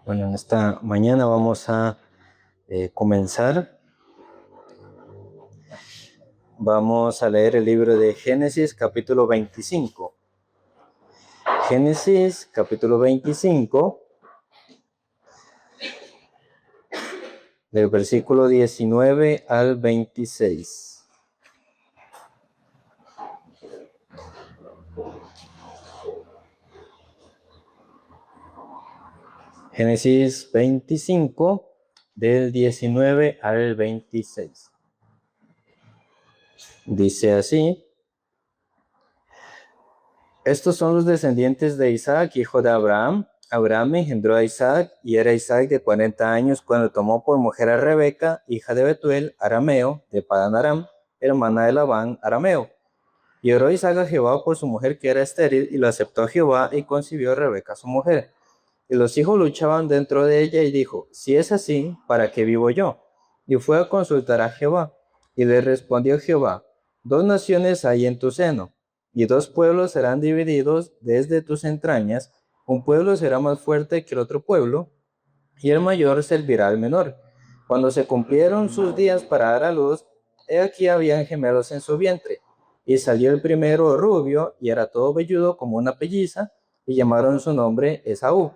Bueno, en esta mañana vamos a comenzar. Vamos a leer el libro de Génesis, capítulo 25. Génesis, capítulo 25, del versículo 19 al 26. Génesis 25, del 19 al 26. Dice así: Estos son los descendientes de Isaac, hijo de Abraham. Abraham engendró a Isaac, y era Isaac de 40 años cuando tomó por mujer a Rebeca, hija de Betuel, arameo, de Padán Aram, hermana de Labán, arameo. Y oró Isaac a Jehová por su mujer que era estéril, y lo aceptó Jehová, y concibió a Rebeca su mujer. Y los hijos luchaban dentro de ella, y dijo: Si es así, ¿para qué vivo yo? Y fue a consultar a Jehová. Y le respondió Jehová: Dos naciones hay en tu seno, y dos pueblos serán divididos desde tus entrañas. Un pueblo será más fuerte que el otro pueblo, y el mayor servirá al menor. Cuando se cumplieron sus días para dar a luz, he aquí habían gemelos en su vientre. Y salió el primero rubio, y era todo velludo como una pelliza, y llamaron su nombre Esaú.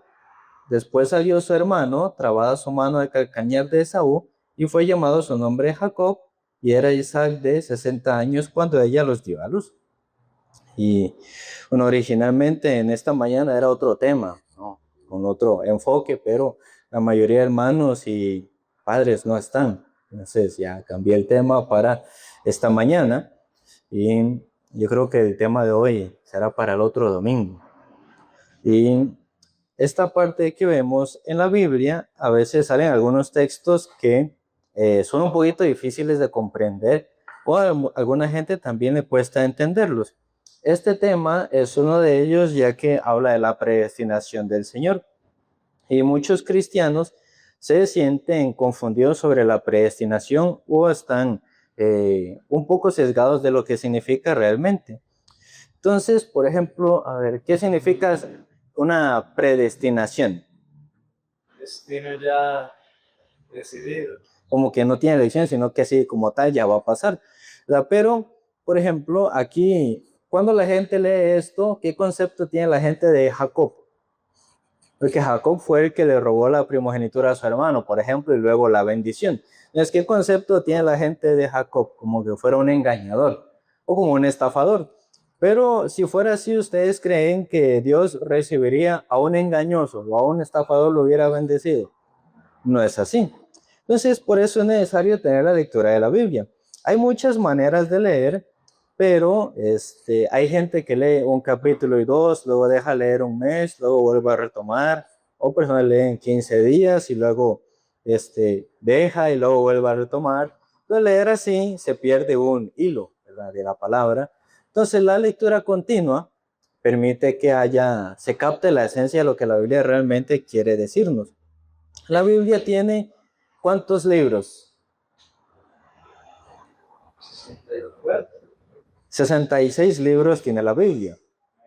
Después salió su hermano, trabada su mano al calcañar de Esaú, y fue llamado su nombre Jacob, y era Isaac de 60 años cuando ella los dio a luz. Y bueno, originalmente en esta mañana era otro tema, ¿no? Con otro enfoque, pero la mayoría de hermanos y padres no están. Entonces ya cambié el tema para esta mañana, y yo creo que el tema de hoy será para el otro domingo. Y esta parte que vemos en la Biblia, a veces salen algunos textos que son un poquito difíciles de comprender, o a alguna gente también le cuesta entenderlos. Este tema es uno de ellos, ya que habla de la predestinación del Señor. Y muchos cristianos se sienten confundidos sobre la predestinación, o están un poco sesgados de lo que significa realmente. Entonces, por ejemplo, a ver, ¿qué significa una predestinación? Destino ya decidido. Como que no tiene elección, sino que así como tal ya va a pasar. Pero, por ejemplo, aquí, cuando la gente lee esto, ¿qué concepto tiene la gente de Jacob? Porque Jacob fue el que le robó la primogenitura a su hermano, por ejemplo, y luego la bendición. Entonces, ¿qué concepto tiene la gente de Jacob? Como que fuera un engañador o como un estafador. Pero si fuera así, ¿ustedes creen que Dios recibiría a un engañoso o a un estafador, lo hubiera bendecido? No es así. Entonces, por eso es necesario tener la lectura de la Biblia. Hay muchas maneras de leer, pero hay gente que lee un capítulo y dos, luego deja leer un mes, luego vuelve a retomar, o personas leen 15 días y luego deja y luego vuelve a retomar. Entonces, leer así se pierde un hilo, ¿verdad?, de la palabra. Entonces, la lectura continua permite que se capte la esencia de lo que la Biblia realmente quiere decirnos. La Biblia tiene ¿cuántos libros? 66 libros tiene la Biblia.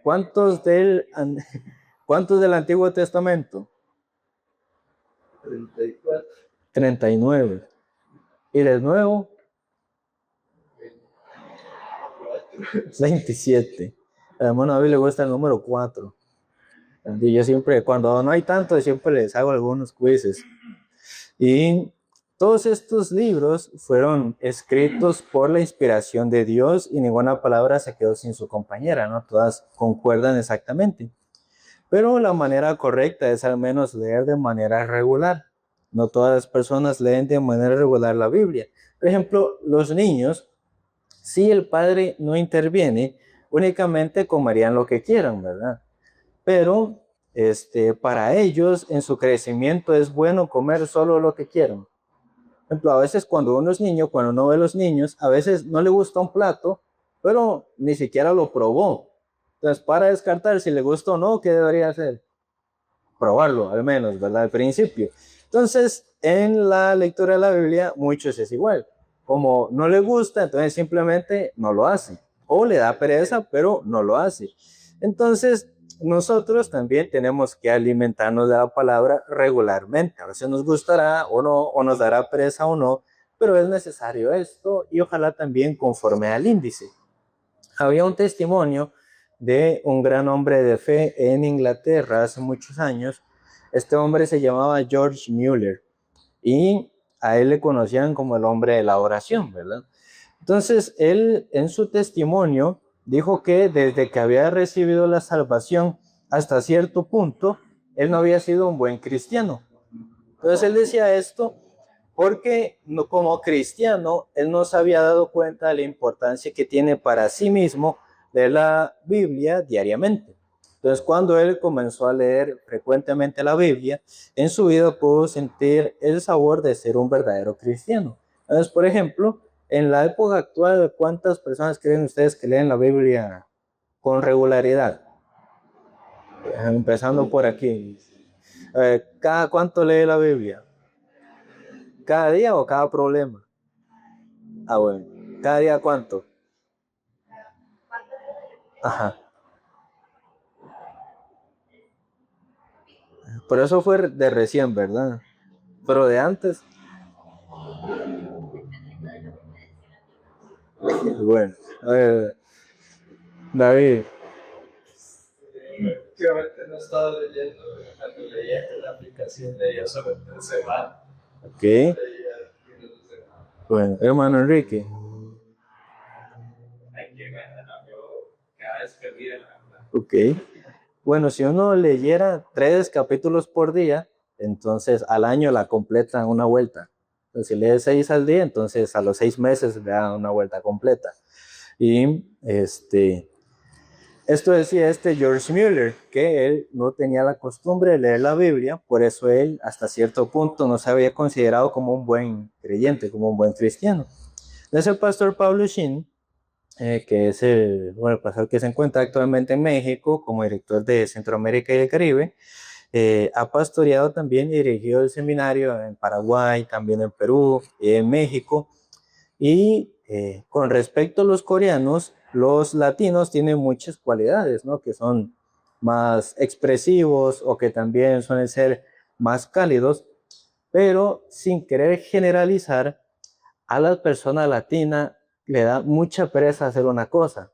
¿Cuántos cuántos del Antiguo Testamento? 34. 39. ¿Y del Nuevo? 27. Además, a la Biblia le gusta el número 4. Y yo siempre, cuando no hay tanto, siempre les hago algunos quizzes. Y todos estos libros fueron escritos por la inspiración de Dios, y ninguna palabra se quedó sin su compañera, ¿no? Todas concuerdan exactamente. Pero la manera correcta es al menos leer de manera regular. No todas las personas leen de manera regular la Biblia. Por ejemplo, los niños, si el padre no interviene, únicamente comerían lo que quieran, ¿verdad? Pero para ellos, en su crecimiento, es bueno comer solo lo que quieran. Por ejemplo, a veces cuando uno es niño, cuando uno ve a los niños, a veces no le gusta un plato, pero ni siquiera lo probó. Entonces, para descartar si le gusta o no, ¿qué debería hacer? Probarlo, al menos, ¿verdad? Al principio. Entonces, en la lectura de la Biblia, muchos es igual. Como no le gusta, entonces simplemente no lo hace. O le da pereza, pero no lo hace. Entonces, nosotros también tenemos que alimentarnos de la palabra regularmente. A veces nos gustará o no, o nos dará pereza o no, pero es necesario esto y ojalá también conforme al índice. Había un testimonio de un gran hombre de fe en Inglaterra hace muchos años. Este hombre se llamaba George Mueller y a él le conocían como el hombre de la oración, ¿verdad? Entonces, él en su testimonio dijo que desde que había recibido la salvación hasta cierto punto, él no había sido un buen cristiano. Entonces, él decía esto porque como cristiano, él no se había dado cuenta de la importancia que tiene para sí mismo de la Biblia diariamente. Entonces, cuando él comenzó a leer frecuentemente la Biblia, en su vida pudo sentir el sabor de ser un verdadero cristiano. Entonces, por ejemplo, en la época actual, ¿cuántas personas creen ustedes que leen la Biblia con regularidad? Empezando por aquí. ¿Cada cuánto lee la Biblia? ¿Cada día o cada problema? Ah, bueno. ¿Cada día cuánto? Ajá. Pero eso fue de recién, ¿verdad? Pero de antes. Bueno. A ver, David. Últimamente no he estado leyendo, cuando leía en la aplicación leía sobre el semana. Ok. Leía fines de semana. Bueno, hermano Enrique. Hay que ganar, yo cada vez que mira la verdad. Ok. Bueno, si uno leyera 3 capítulos por día, entonces al año la completa una vuelta. Entonces, si lee 6 al día, entonces a los 6 meses le da una vuelta completa. Y esto decía George Mueller, que él no tenía la costumbre de leer la Biblia, por eso él hasta cierto punto no se había considerado como un buen creyente, como un buen cristiano. Entonces el pastor Pablo Shin, que es el pastor que se encuentra actualmente en México como director de Centroamérica y el Caribe, ha pastoreado también y dirigido el seminario en Paraguay, también en Perú, en México. Y con respecto a los coreanos, los latinos tienen muchas cualidades, ¿no? Que son más expresivos o que también suelen ser más cálidos, pero sin querer generalizar, a la persona latina le da mucha pereza hacer una cosa,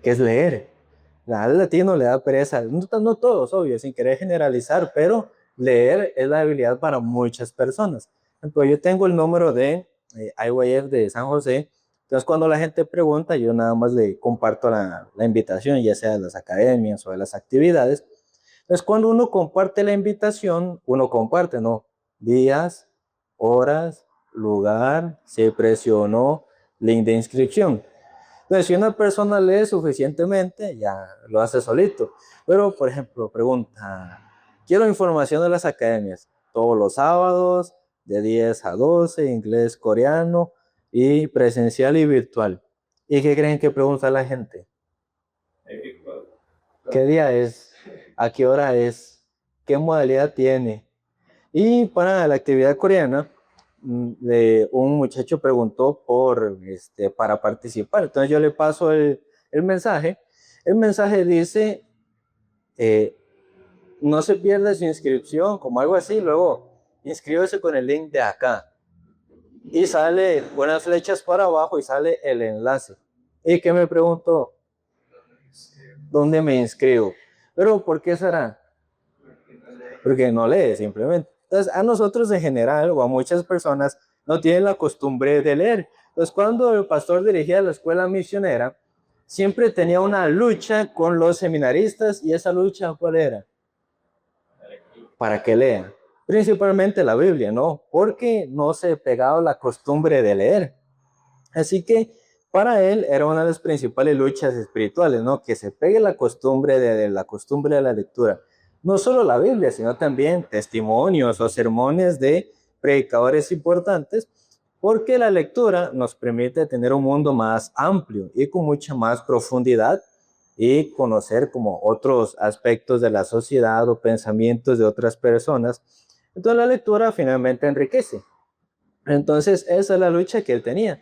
que es leer. Al latino le da pereza, no todos, obvio, sin querer generalizar, pero leer es la habilidad para muchas personas. Ejemplo, yo tengo el número de IYF de San José, entonces cuando la gente pregunta, yo nada más le comparto la invitación, ya sea de las academias o de las actividades. Entonces cuando uno comparte la invitación, uno comparte, ¿no? Días, horas, lugar, se presionó, link de inscripción. Entonces, si una persona lee suficientemente, ya lo hace solito. Pero, por ejemplo, pregunta, quiero información de las academias, todos los sábados, de 10 a 12, inglés, coreano, y presencial y virtual. ¿Y qué creen que pregunta la gente? ¿Qué día es? ¿A qué hora es? ¿Qué modalidad tiene? Y para la actividad coreana, un muchacho preguntó para participar. Entonces yo le paso el mensaje. El mensaje dice, no se pierda su inscripción, como algo así. Luego, inscríbase con el link de acá. Y sale buenas flechas para abajo y sale el enlace. ¿Y qué me preguntó? ¿Dónde me inscribo? Pero ¿por qué será? Porque no lee simplemente. Entonces, a nosotros en general o a muchas personas no tienen la costumbre de leer. Entonces, cuando el pastor dirigía la escuela misionera, siempre tenía una lucha con los seminaristas y esa lucha, ¿cuál era? Para que lean. Principalmente la Biblia, ¿no? Porque no se pegaba la costumbre de leer. Así que para él era una de las principales luchas espirituales, ¿no? Que se pegue la costumbre de la lectura. No solo la Biblia, sino también testimonios o sermones de predicadores importantes, porque la lectura nos permite tener un mundo más amplio y con mucha más profundidad y conocer como otros aspectos de la sociedad o pensamientos de otras personas. Entonces la lectura finalmente enriquece. Entonces esa es la lucha que él tenía.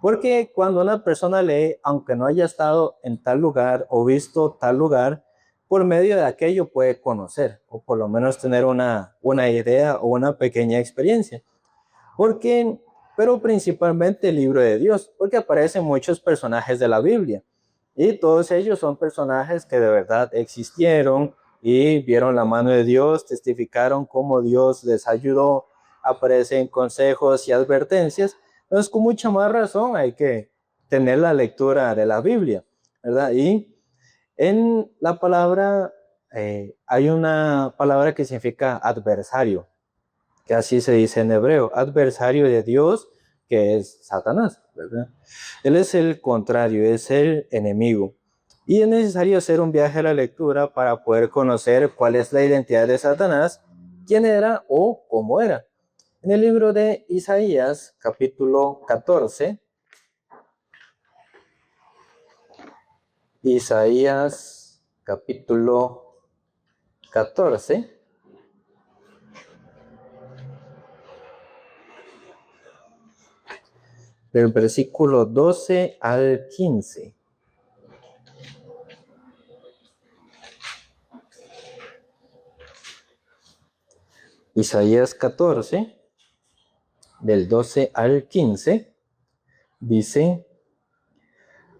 Porque cuando una persona lee, aunque no haya estado en tal lugar o visto tal lugar, por medio de aquello puede conocer o por lo menos tener una idea o una pequeña experiencia. Porque, pero principalmente el libro de Dios, porque aparecen muchos personajes de la Biblia y todos ellos son personajes que de verdad existieron y vieron la mano de Dios, testificaron cómo Dios les ayudó, aparecen consejos y advertencias. Entonces, con mucha más razón hay que tener la lectura de la Biblia, ¿verdad? Y en la palabra, hay una palabra que significa adversario, que así se dice en hebreo, adversario de Dios, que es Satanás, ¿verdad? Él es el contrario, es el enemigo. Y es necesario hacer un viaje a la lectura para poder conocer cuál es la identidad de Satanás, quién era o cómo era. En el libro de Isaías, capítulo 14, Isaías, capítulo 14, del versículo 12 al 15. Isaías 14, del 12 al 15, dice: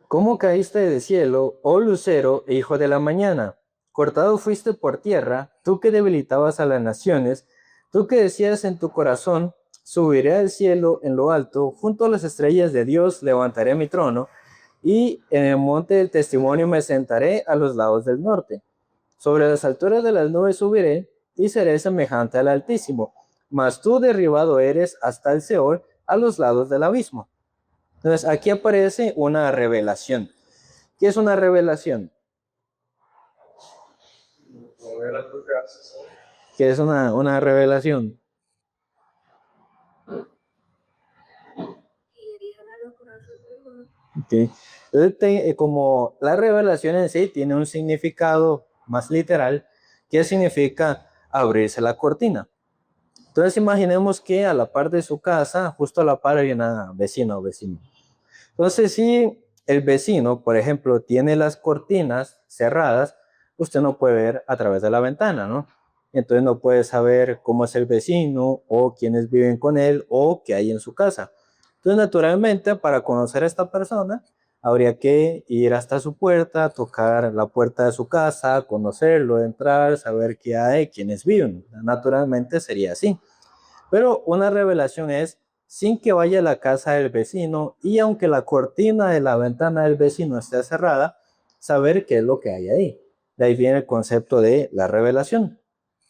¿Cómo caíste del cielo, oh lucero, hijo de la mañana? Cortado fuiste por tierra, tú que debilitabas a las naciones, tú que decías en tu corazón: subiré al cielo en lo alto, junto a las estrellas de Dios levantaré mi trono, y en el monte del testimonio me sentaré a los lados del norte. Sobre las alturas de las nubes subiré, y seré semejante al Altísimo. Mas tú derribado eres hasta el Seol, a los lados del abismo. Entonces, aquí aparece una revelación. ¿Qué es una revelación? ¿Qué es una revelación? Okay. Entonces, como la revelación en sí tiene un significado más literal, ¿qué significa abrirse la cortina? Entonces imaginemos que a la par de su casa, justo a la par hay una vecina o vecino. Entonces, si el vecino, por ejemplo, tiene las cortinas cerradas, usted no puede ver a través de la ventana, ¿no? Entonces no puede saber cómo es el vecino o quiénes viven con él o qué hay en su casa. Entonces, naturalmente, para conocer a esta persona, habría que ir hasta su puerta, tocar la puerta de su casa, conocerlo, entrar, saber qué hay, quiénes viven. Naturalmente sería así. Pero una revelación es sin que vaya a la casa del vecino y aunque la cortina de la ventana del vecino esté cerrada, saber qué es lo que hay ahí. De ahí viene el concepto de la revelación,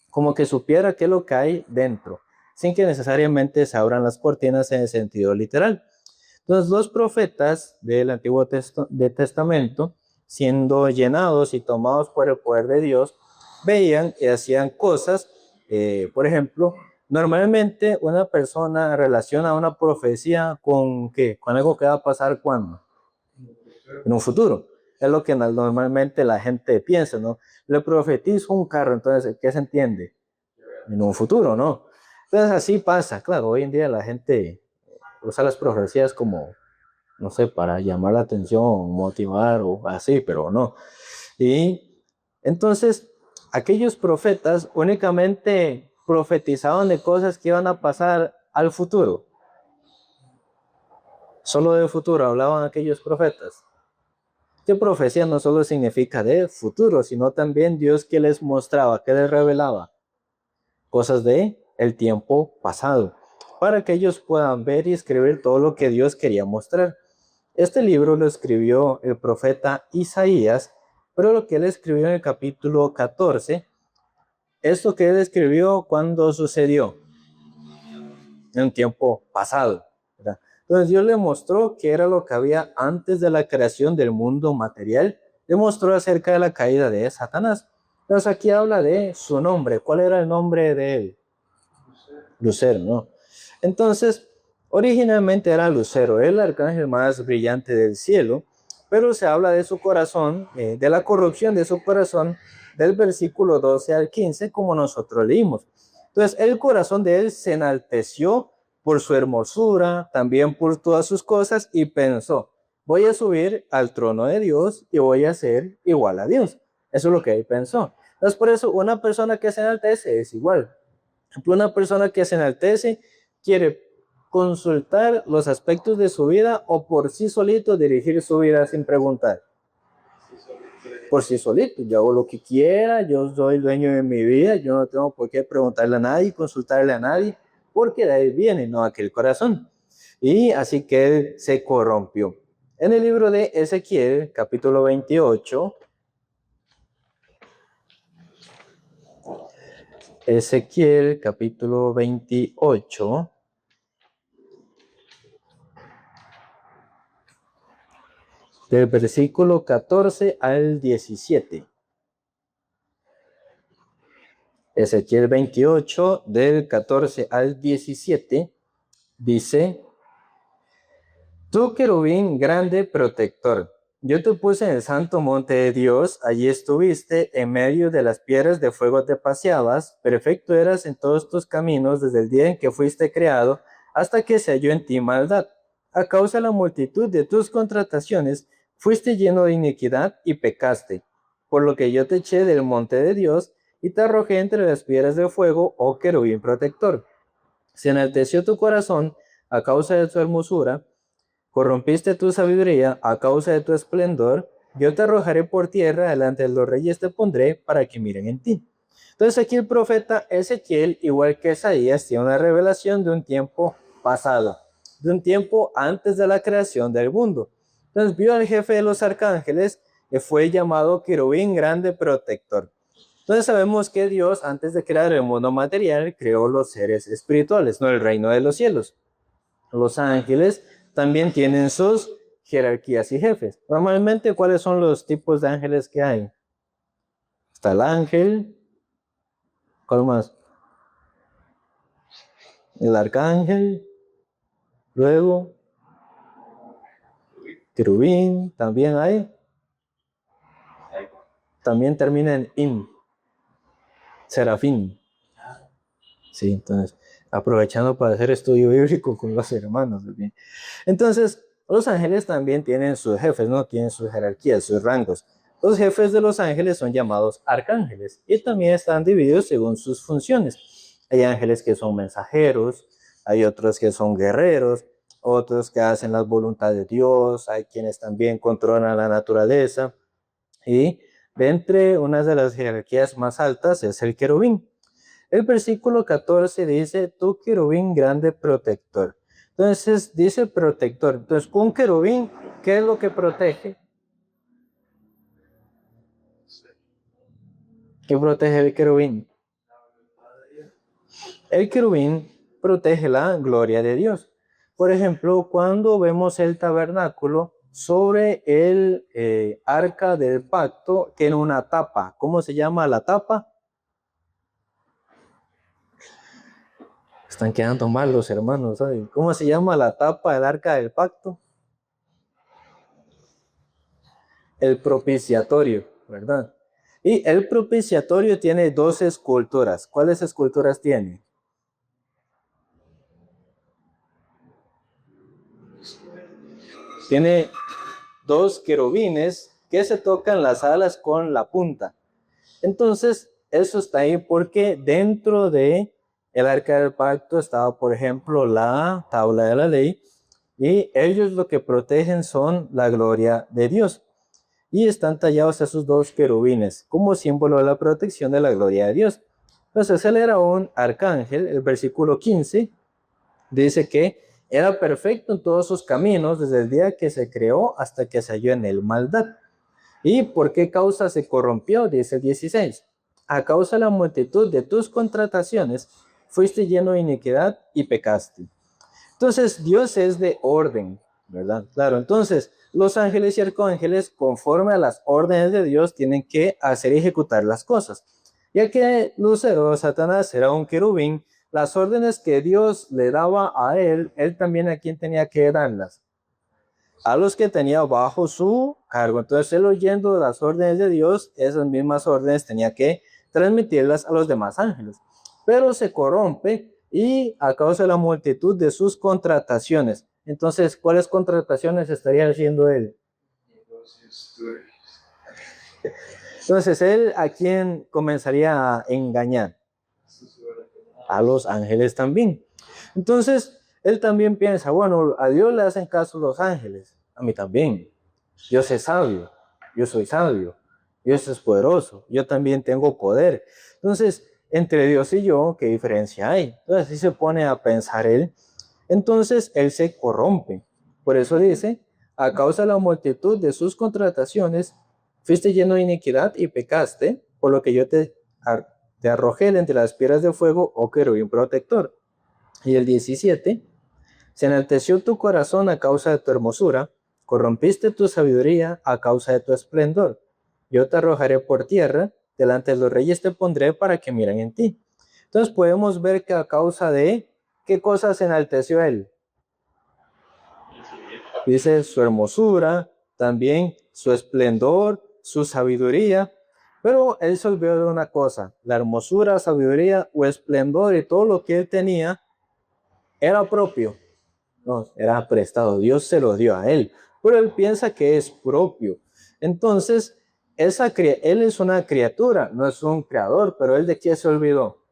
como que supiera qué es lo que hay dentro, sin que necesariamente se abran las cortinas en el sentido literal. Entonces, los profetas del Antiguo Testamento, siendo llenados y tomados por el poder de Dios, veían y hacían cosas. Por ejemplo, normalmente una persona relaciona una profecía con ¿qué? Con algo que va a pasar cuando, en un futuro. Es lo que normalmente la gente piensa, ¿no? Le profetizo un carro, entonces, ¿qué se entiende? En un futuro, ¿no? Entonces así pasa, claro, hoy en día la gente usa las profecías como, no sé, para llamar la atención, motivar o así, pero no. Y entonces, aquellos profetas únicamente profetizaban de cosas que iban a pasar al futuro. Solo del futuro hablaban aquellos profetas. Que profecía no solo significa de futuro, sino también Dios que les mostraba, que les revelaba cosas de el tiempo pasado, para que ellos puedan ver y escribir todo lo que Dios quería mostrar. Este libro lo escribió el profeta Isaías, pero lo que él escribió en el capítulo 14, esto que él escribió cuando sucedió en un tiempo pasado, ¿verdad? Entonces Dios le mostró qué era lo que había antes de la creación del mundo material, le mostró acerca de la caída de Satanás. Entonces aquí habla de su nombre. ¿Cuál era el nombre de él? Lucero, ¿no? Entonces, originalmente era Lucero, el arcángel más brillante del cielo, pero se habla de su corazón, de la corrupción de su corazón, del versículo 12 al 15, como nosotros leímos. Entonces, el corazón de él se enalteció por su hermosura, también por todas sus cosas, y pensó, voy a subir al trono de Dios y voy a ser igual a Dios. Eso es lo que él pensó. Entonces, por eso, una persona que se enaltece es igual. Por ejemplo, una persona que se enaltece quiere consultar los aspectos de su vida o por sí solito dirigir su vida sin preguntar. Por sí solito, yo hago lo que quiera, yo soy el dueño de mi vida, yo no tengo por qué preguntarle a nadie, consultarle a nadie, porque de ahí viene, no aquel corazón. Y así que él se corrompió. En el libro de Ezequiel, capítulo 28, Ezequiel, capítulo 28, del versículo 14 al 17. Ezequiel 28, del 14 al 17, dice, tú querubín grande protector, yo te puse en el santo monte de Dios, allí estuviste, en medio de las piedras de fuego te paseabas, perfecto eras en todos tus caminos desde el día en que fuiste creado, hasta que se halló en ti maldad. A causa de la multitud de tus contrataciones, fuiste lleno de iniquidad y pecaste, por lo que yo te eché del monte de Dios, y te arrojé entre las piedras de fuego, oh querubín protector. Se enalteció tu corazón a causa de tu hermosura, corrompiste tu sabiduría a causa de tu esplendor, yo te arrojaré por tierra, delante de los reyes te pondré para que miren en ti. Entonces aquí el profeta Ezequiel, igual que Isaías, tiene una revelación de un tiempo pasado, de un tiempo antes de la creación del mundo. Entonces vio al jefe de los arcángeles, que fue llamado querubín grande protector. Entonces sabemos que Dios, antes de crear el mundo material, creó los seres espirituales, no el reino de los cielos. Los ángeles también tienen sus jerarquías y jefes. Normalmente, ¿cuáles son los tipos de ángeles que hay? Está el ángel, ¿cuál más? El arcángel, luego querubín, también hay. También termina en in, serafín. Sí, entonces, aprovechando para hacer estudio bíblico con los hermanos. ¿Bien? Entonces, los ángeles también tienen sus jefes, ¿no? Tienen sus jerarquías, sus rangos. Los jefes de los ángeles son llamados arcángeles y también están divididos según sus funciones. Hay ángeles que son mensajeros, hay otros que son guerreros, otros que hacen la voluntad de Dios, hay quienes también controlan la naturaleza. Y de entre una de las jerarquías más altas es el querubín. El versículo 14 dice, tú querubín grande protector. Entonces dice protector. Entonces un querubín, ¿qué es lo que protege? ¿Qué protege el querubín? El querubín protege la gloria de Dios. Por ejemplo, cuando vemos el tabernáculo, sobre el arca del pacto tiene una tapa. ¿Cómo se llama la tapa? Están quedando mal los hermanos, ¿saben? ¿Cómo se llama la tapa del arca del pacto? El propiciatorio, ¿verdad? Y el propiciatorio tiene dos esculturas. ¿Cuáles esculturas tiene? Tiene dos querubines que se tocan las alas con la punta. Entonces, eso está ahí porque dentro de el arca del pacto estaba, por ejemplo, la tabla de la ley, y ellos lo que protegen son la gloria de Dios. Y están tallados esos dos querubines como símbolo de la protección de la gloria de Dios. Entonces él era un arcángel. El versículo 15 dice que era perfecto en todos sus caminos desde el día que se creó hasta que se halló en él maldad. ¿Y por qué causa se corrompió? Dice el 16. A causa de la multitud de tus contrataciones fuiste lleno de iniquidad y pecaste. Entonces Dios es de orden, ¿verdad? Claro, entonces los ángeles y arcángeles, conforme a las órdenes de Dios, tienen que hacer y ejecutar las cosas. Ya que Lucero, Satanás, era un querubín, las órdenes que Dios le daba a él también a quien tenía que darlas. A los que tenía bajo su cargo. Entonces él, oyendo las órdenes de Dios, esas mismas órdenes tenía que transmitirlas a los demás ángeles. Pero se corrompe y a causa de la multitud de sus contrataciones. Entonces, ¿cuáles contrataciones estaría haciendo él? Entonces, él a quién comenzaría a engañar? A los ángeles también. Entonces, él también piensa, bueno, a Dios le hacen caso los ángeles, a mí también. Dios es sabio, yo soy sabio, Dios es poderoso, yo también tengo poder. Entonces, entre Dios y yo, ¿qué diferencia hay? Entonces, así se pone a pensar él. Entonces, él se corrompe. Por eso dice, a causa de la multitud de sus contrataciones, fuiste lleno de iniquidad y pecaste, por lo que yo te arrojé de entre las piedras de fuego, oh querubín protector. Y el 17, se enalteció tu corazón a causa de tu hermosura, corrompiste tu sabiduría a causa de tu esplendor. Yo te arrojaré por tierra, delante de los reyes te pondré para que miren en ti. Entonces podemos ver que a causa de ¿qué cosa se enalteció él? Dice su hermosura, también su esplendor, su sabiduría. Pero él se olvidó de una cosa, la hermosura, sabiduría o esplendor y todo lo que él tenía era propio. No, era prestado, Dios se lo dio a él, pero él piensa que es propio. Entonces, él es una criatura, no es un creador, pero él de qué se olvidó.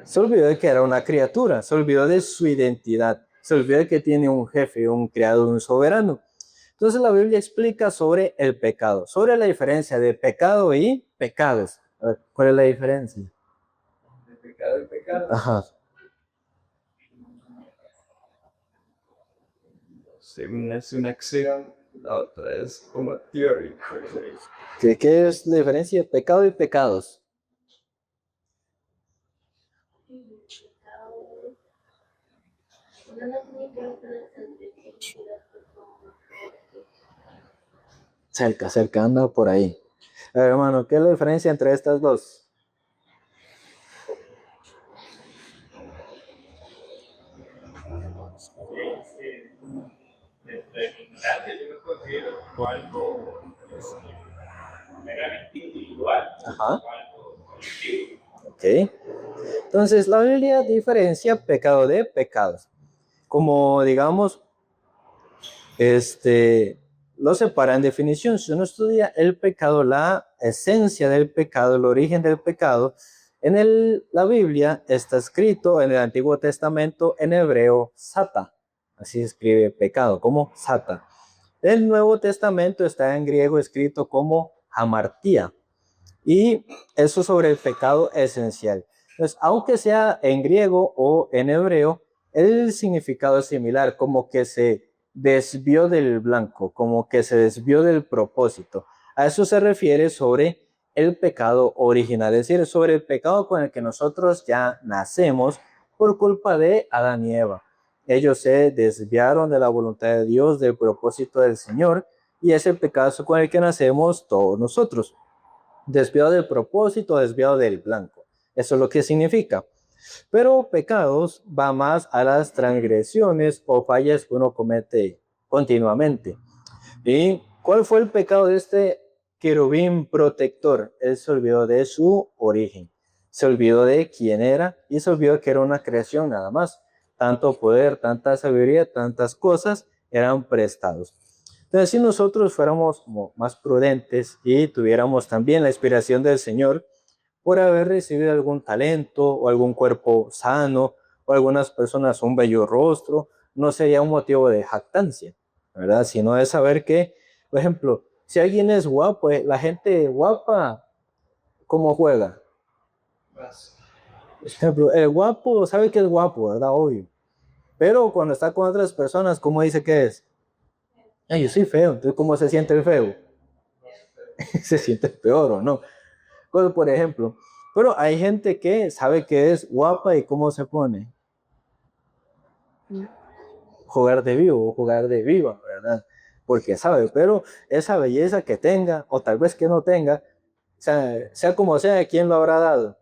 Se olvidó de que era una criatura, se olvidó de su identidad, se olvidó de que tiene un jefe, un creador, un soberano. Entonces la Biblia explica sobre el pecado, sobre la diferencia de pecado y pecados. A ver, ¿cuál es la diferencia? De pecado y pecado. Ajá. Una es una acción, la otra es una teoría. ¿Qué es la diferencia de pecado y pecados? Cerca, anda por ahí. A ver, hermano, ¿qué es la diferencia entre estas dos? Yo lo considero como algo meramente individual. Ajá. Ok. Entonces, la Biblia diferencia pecado de pecados. Como digamos, lo separa en definición. Si uno estudia el pecado, la esencia del pecado, el origen del pecado, la Biblia está escrito en el Antiguo Testamento en hebreo sata. Así se escribe pecado, como sata. El Nuevo Testamento está en griego escrito como hamartía. Y eso sobre el pecado esencial. Entonces, aunque sea en griego o en hebreo, el significado es similar, como que se desvió del blanco, como que se desvió del propósito. A eso se refiere sobre el pecado original, es decir, sobre el pecado con el que nosotros ya nacemos por culpa de Adán y Eva. Ellos se desviaron de la voluntad de Dios, del propósito del Señor, y es el pecado con el que nacemos todos nosotros. Desviado del propósito, desviado del blanco. Eso es lo que significa. Pero pecados va más a las transgresiones o fallas que uno comete continuamente. ¿Y cuál fue el pecado de este querubín protector? Él se olvidó de su origen, se olvidó de quién era y se olvidó que era una creación nada más. Tanto poder, tanta sabiduría, tantas cosas eran prestados. Entonces, si nosotros fuéramos más prudentes y tuviéramos también la inspiración del Señor por haber recibido algún talento o algún cuerpo sano o algunas personas un bello rostro, no sería un motivo de jactancia, ¿verdad? Sino de saber que, por ejemplo, si alguien es guapo, la gente guapa, ¿cómo juega? Por ejemplo, el guapo sabe que es guapo, ¿verdad? Obvio. Pero cuando está con otras personas, ¿cómo dice que es? Yo soy feo, entonces ¿cómo se siente el feo? Se siente peor o no. Por ejemplo, pero hay gente que sabe que es guapa y cómo se pone. Jugar de vivo o jugar de viva, ¿verdad? Porque sabe, pero esa belleza que tenga, o tal vez que no tenga, sea como sea, ¿quién lo habrá dado?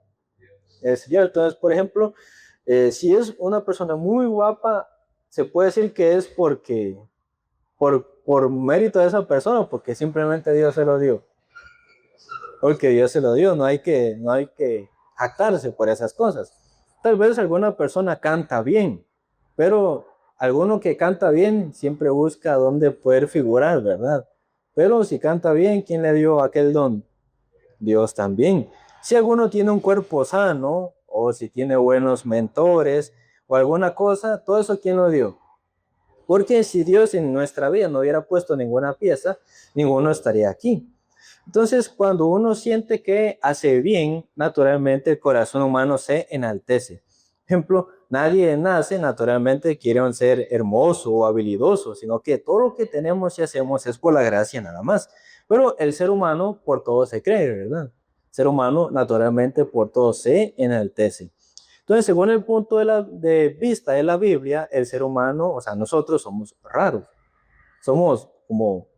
Es cierto. Entonces, por ejemplo, si es una persona muy guapa, se puede decir que es porque por mérito de esa persona, porque simplemente Dios se lo dio. Porque Dios se lo dio, no hay que jactarse por esas cosas. Tal vez alguna persona canta bien, pero alguno que canta bien siempre busca dónde poder figurar, ¿verdad? Pero si canta bien, ¿quién le dio aquel don? Dios también. Si alguno tiene un cuerpo sano, o si tiene buenos mentores, o alguna cosa, todo eso, ¿quién lo dio? Porque si Dios en nuestra vida no hubiera puesto ninguna pieza, ninguno estaría aquí. Entonces, cuando uno siente que hace bien, naturalmente el corazón humano se enaltece. Ejemplo, nadie nace naturalmente quiere ser hermoso o habilidoso, sino que todo lo que tenemos y hacemos es por la gracia nada más. Pero el ser humano por todo se cree, ¿verdad? El ser humano naturalmente por todo se enaltece. Entonces, según el punto de vista de la Biblia, el ser humano, o sea, nosotros somos raros. Somos como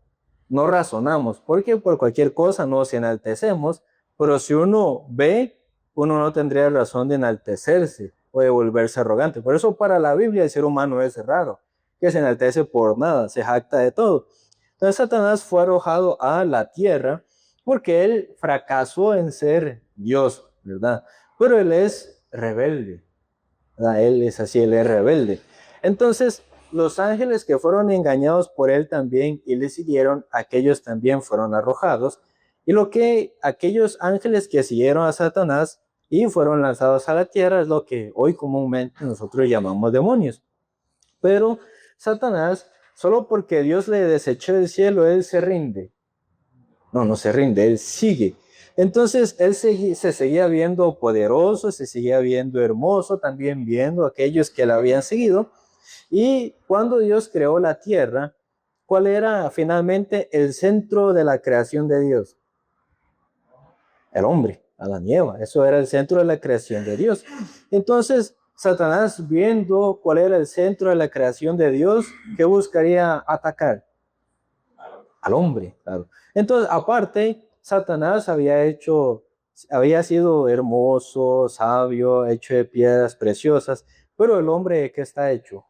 no razonamos, porque por cualquier cosa nos enaltecemos, pero si uno ve, uno no tendría razón de enaltecerse o de volverse arrogante. Por eso para la Biblia el ser humano es raro, que se enaltece por nada, se jacta de todo. Entonces Satanás fue arrojado a la tierra porque él fracasó en ser Dios, ¿verdad? Pero él es rebelde, ¿verdad? Él es así, él es rebelde. Entonces, los ángeles que fueron engañados por él también y le siguieron, aquellos también fueron arrojados. Y lo que aquellos ángeles que siguieron a Satanás y fueron lanzados a la tierra es lo que hoy comúnmente nosotros llamamos demonios. Pero Satanás, solo porque Dios le desechó del cielo, él se rinde. No, no se rinde, él sigue. Entonces él se seguía viendo poderoso, se seguía viendo hermoso, también viendo a aquellos que le habían seguido. Y cuando Dios creó la tierra, ¿cuál era finalmente el centro de la creación de Dios? El hombre, Adán y Eva. Eso era el centro de la creación de Dios. Entonces, Satanás, viendo cuál era el centro de la creación de Dios, ¿qué buscaría atacar? Al hombre, claro. Entonces, aparte, Satanás había sido hermoso, sabio, hecho de piedras preciosas, pero el hombre, ¿qué está hecho?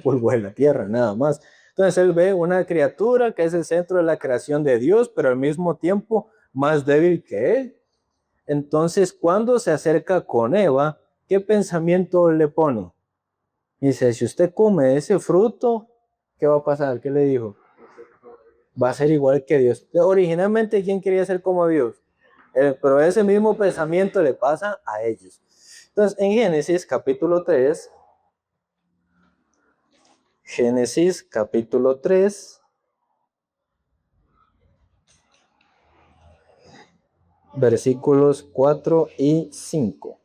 Polvo de la tierra, nada más. Entonces él ve una criatura que es el centro de la creación de Dios, pero al mismo tiempo más débil que él. Entonces, cuando se acerca con Eva, ¿qué pensamiento le pone? Dice, si usted come ese fruto, ¿qué va a pasar? ¿Qué le dijo? Va a ser igual que Dios. Originalmente, ¿quién quería ser como Dios? Pero ese mismo pensamiento le pasa a ellos. Entonces, en Génesis capítulo 3, Génesis capítulo 3, versículos 4 y 5.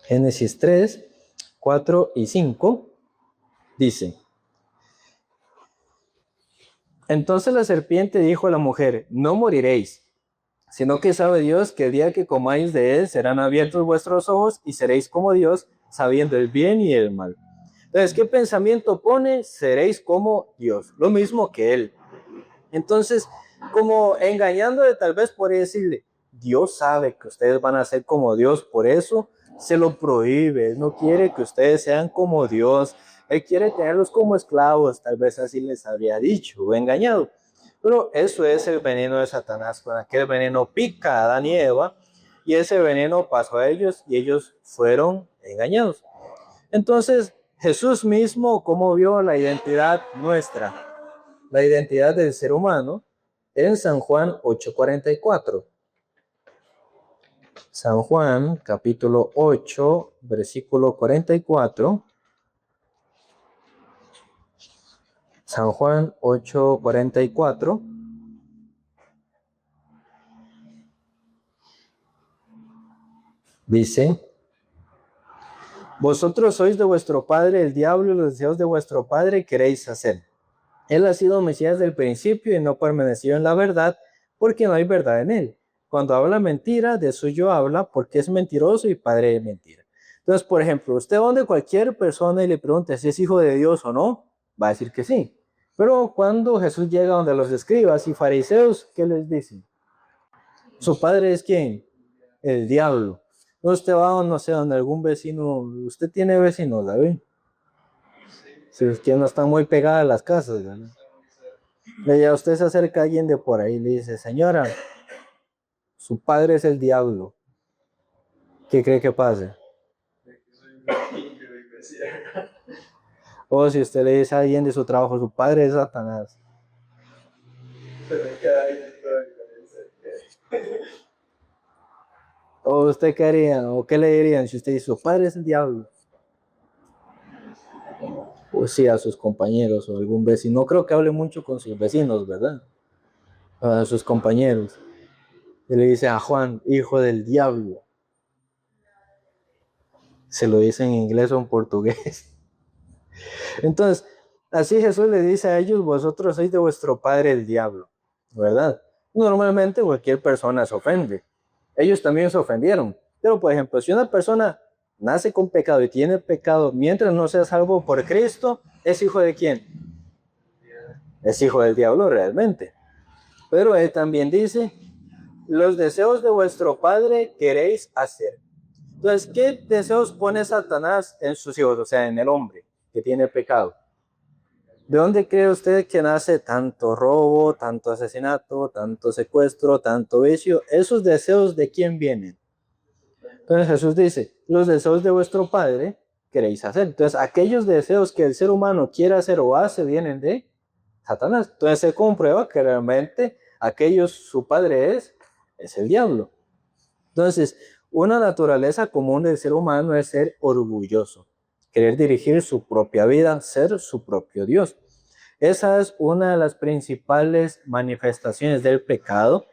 Génesis 3, 4 y 5 dice: Entonces la serpiente dijo a la mujer: No moriréis, sino que sabe Dios que el día que comáis de él serán abiertos vuestros ojos y seréis como Dios, sabiendo el bien y el mal. Entonces, ¿qué pensamiento pone? Seréis como Dios, lo mismo que él. Entonces, como engañándole, tal vez por decirle, Dios sabe que ustedes van a ser como Dios, por eso se lo prohíbe. Él no quiere que ustedes sean como Dios. Él quiere tenerlos como esclavos, tal vez así les habría dicho o engañado. Pero eso es el veneno de Satanás. Con aquel veneno pica a Adán y Eva, y ese veneno pasó a ellos y ellos fueron engañados. Entonces, Jesús mismo, ¿cómo vio la identidad nuestra? La identidad del ser humano en San Juan 8:44. San Juan capítulo 8, versículo 44. San Juan 8:44. Dice: Vosotros sois de vuestro padre el diablo, y los deseos de vuestro padre queréis hacer. Él ha sido Mesías del principio y no permaneció en la verdad, porque no hay verdad en él. Cuando habla mentira, de suyo habla, porque es mentiroso y padre de mentira. Entonces, por ejemplo, usted donde cualquier persona y le pregunte si es hijo de Dios o no, va a decir que sí. Pero cuando Jesús llega donde los escribas y fariseos, ¿qué les dicen? ¿Su padre es quién? El diablo. Usted va, no sé, donde algún vecino, usted tiene vecinos, ¿sabes? Si es que no están muy pegadas las casas, ¿verdad? Y a usted se acerca alguien de por ahí y le dice, señora, su padre es el diablo. ¿Qué cree que pase? O si usted le dice a alguien de su trabajo, su padre es Satanás. ¿O usted qué haría? ¿O qué le dirían si usted dice, su padre es el diablo? O sí, a sus compañeros o algún vecino. No creo que hable mucho con sus vecinos, ¿verdad? A sus compañeros. Y le dice a Juan, hijo del diablo. Se lo dice en inglés o en portugués. Entonces, así Jesús le dice a ellos, vosotros sois de vuestro padre el diablo, ¿verdad? Normalmente cualquier persona se ofende. Ellos también se ofendieron. Pero, por ejemplo, si una persona nace con pecado y tiene pecado mientras no sea salvo por Cristo, ¿es hijo de quién? Es hijo del diablo realmente. Pero él también dice, los deseos de vuestro padre queréis hacer. Entonces, ¿qué deseos pone Satanás en sus hijos? O sea, en el hombre que tiene pecado. ¿De dónde cree usted que nace tanto robo, tanto asesinato, tanto secuestro, tanto vicio? ¿Esos deseos de quién vienen? Entonces Jesús dice, los deseos de vuestro padre queréis hacer. Entonces, aquellos deseos que el ser humano quiere hacer o hace vienen de Satanás. Entonces se comprueba que realmente aquellos su padre es el diablo. Entonces, una naturaleza común del ser humano es ser orgulloso, querer dirigir su propia vida, ser su propio Dios. Esa es una de las principales manifestaciones del pecado,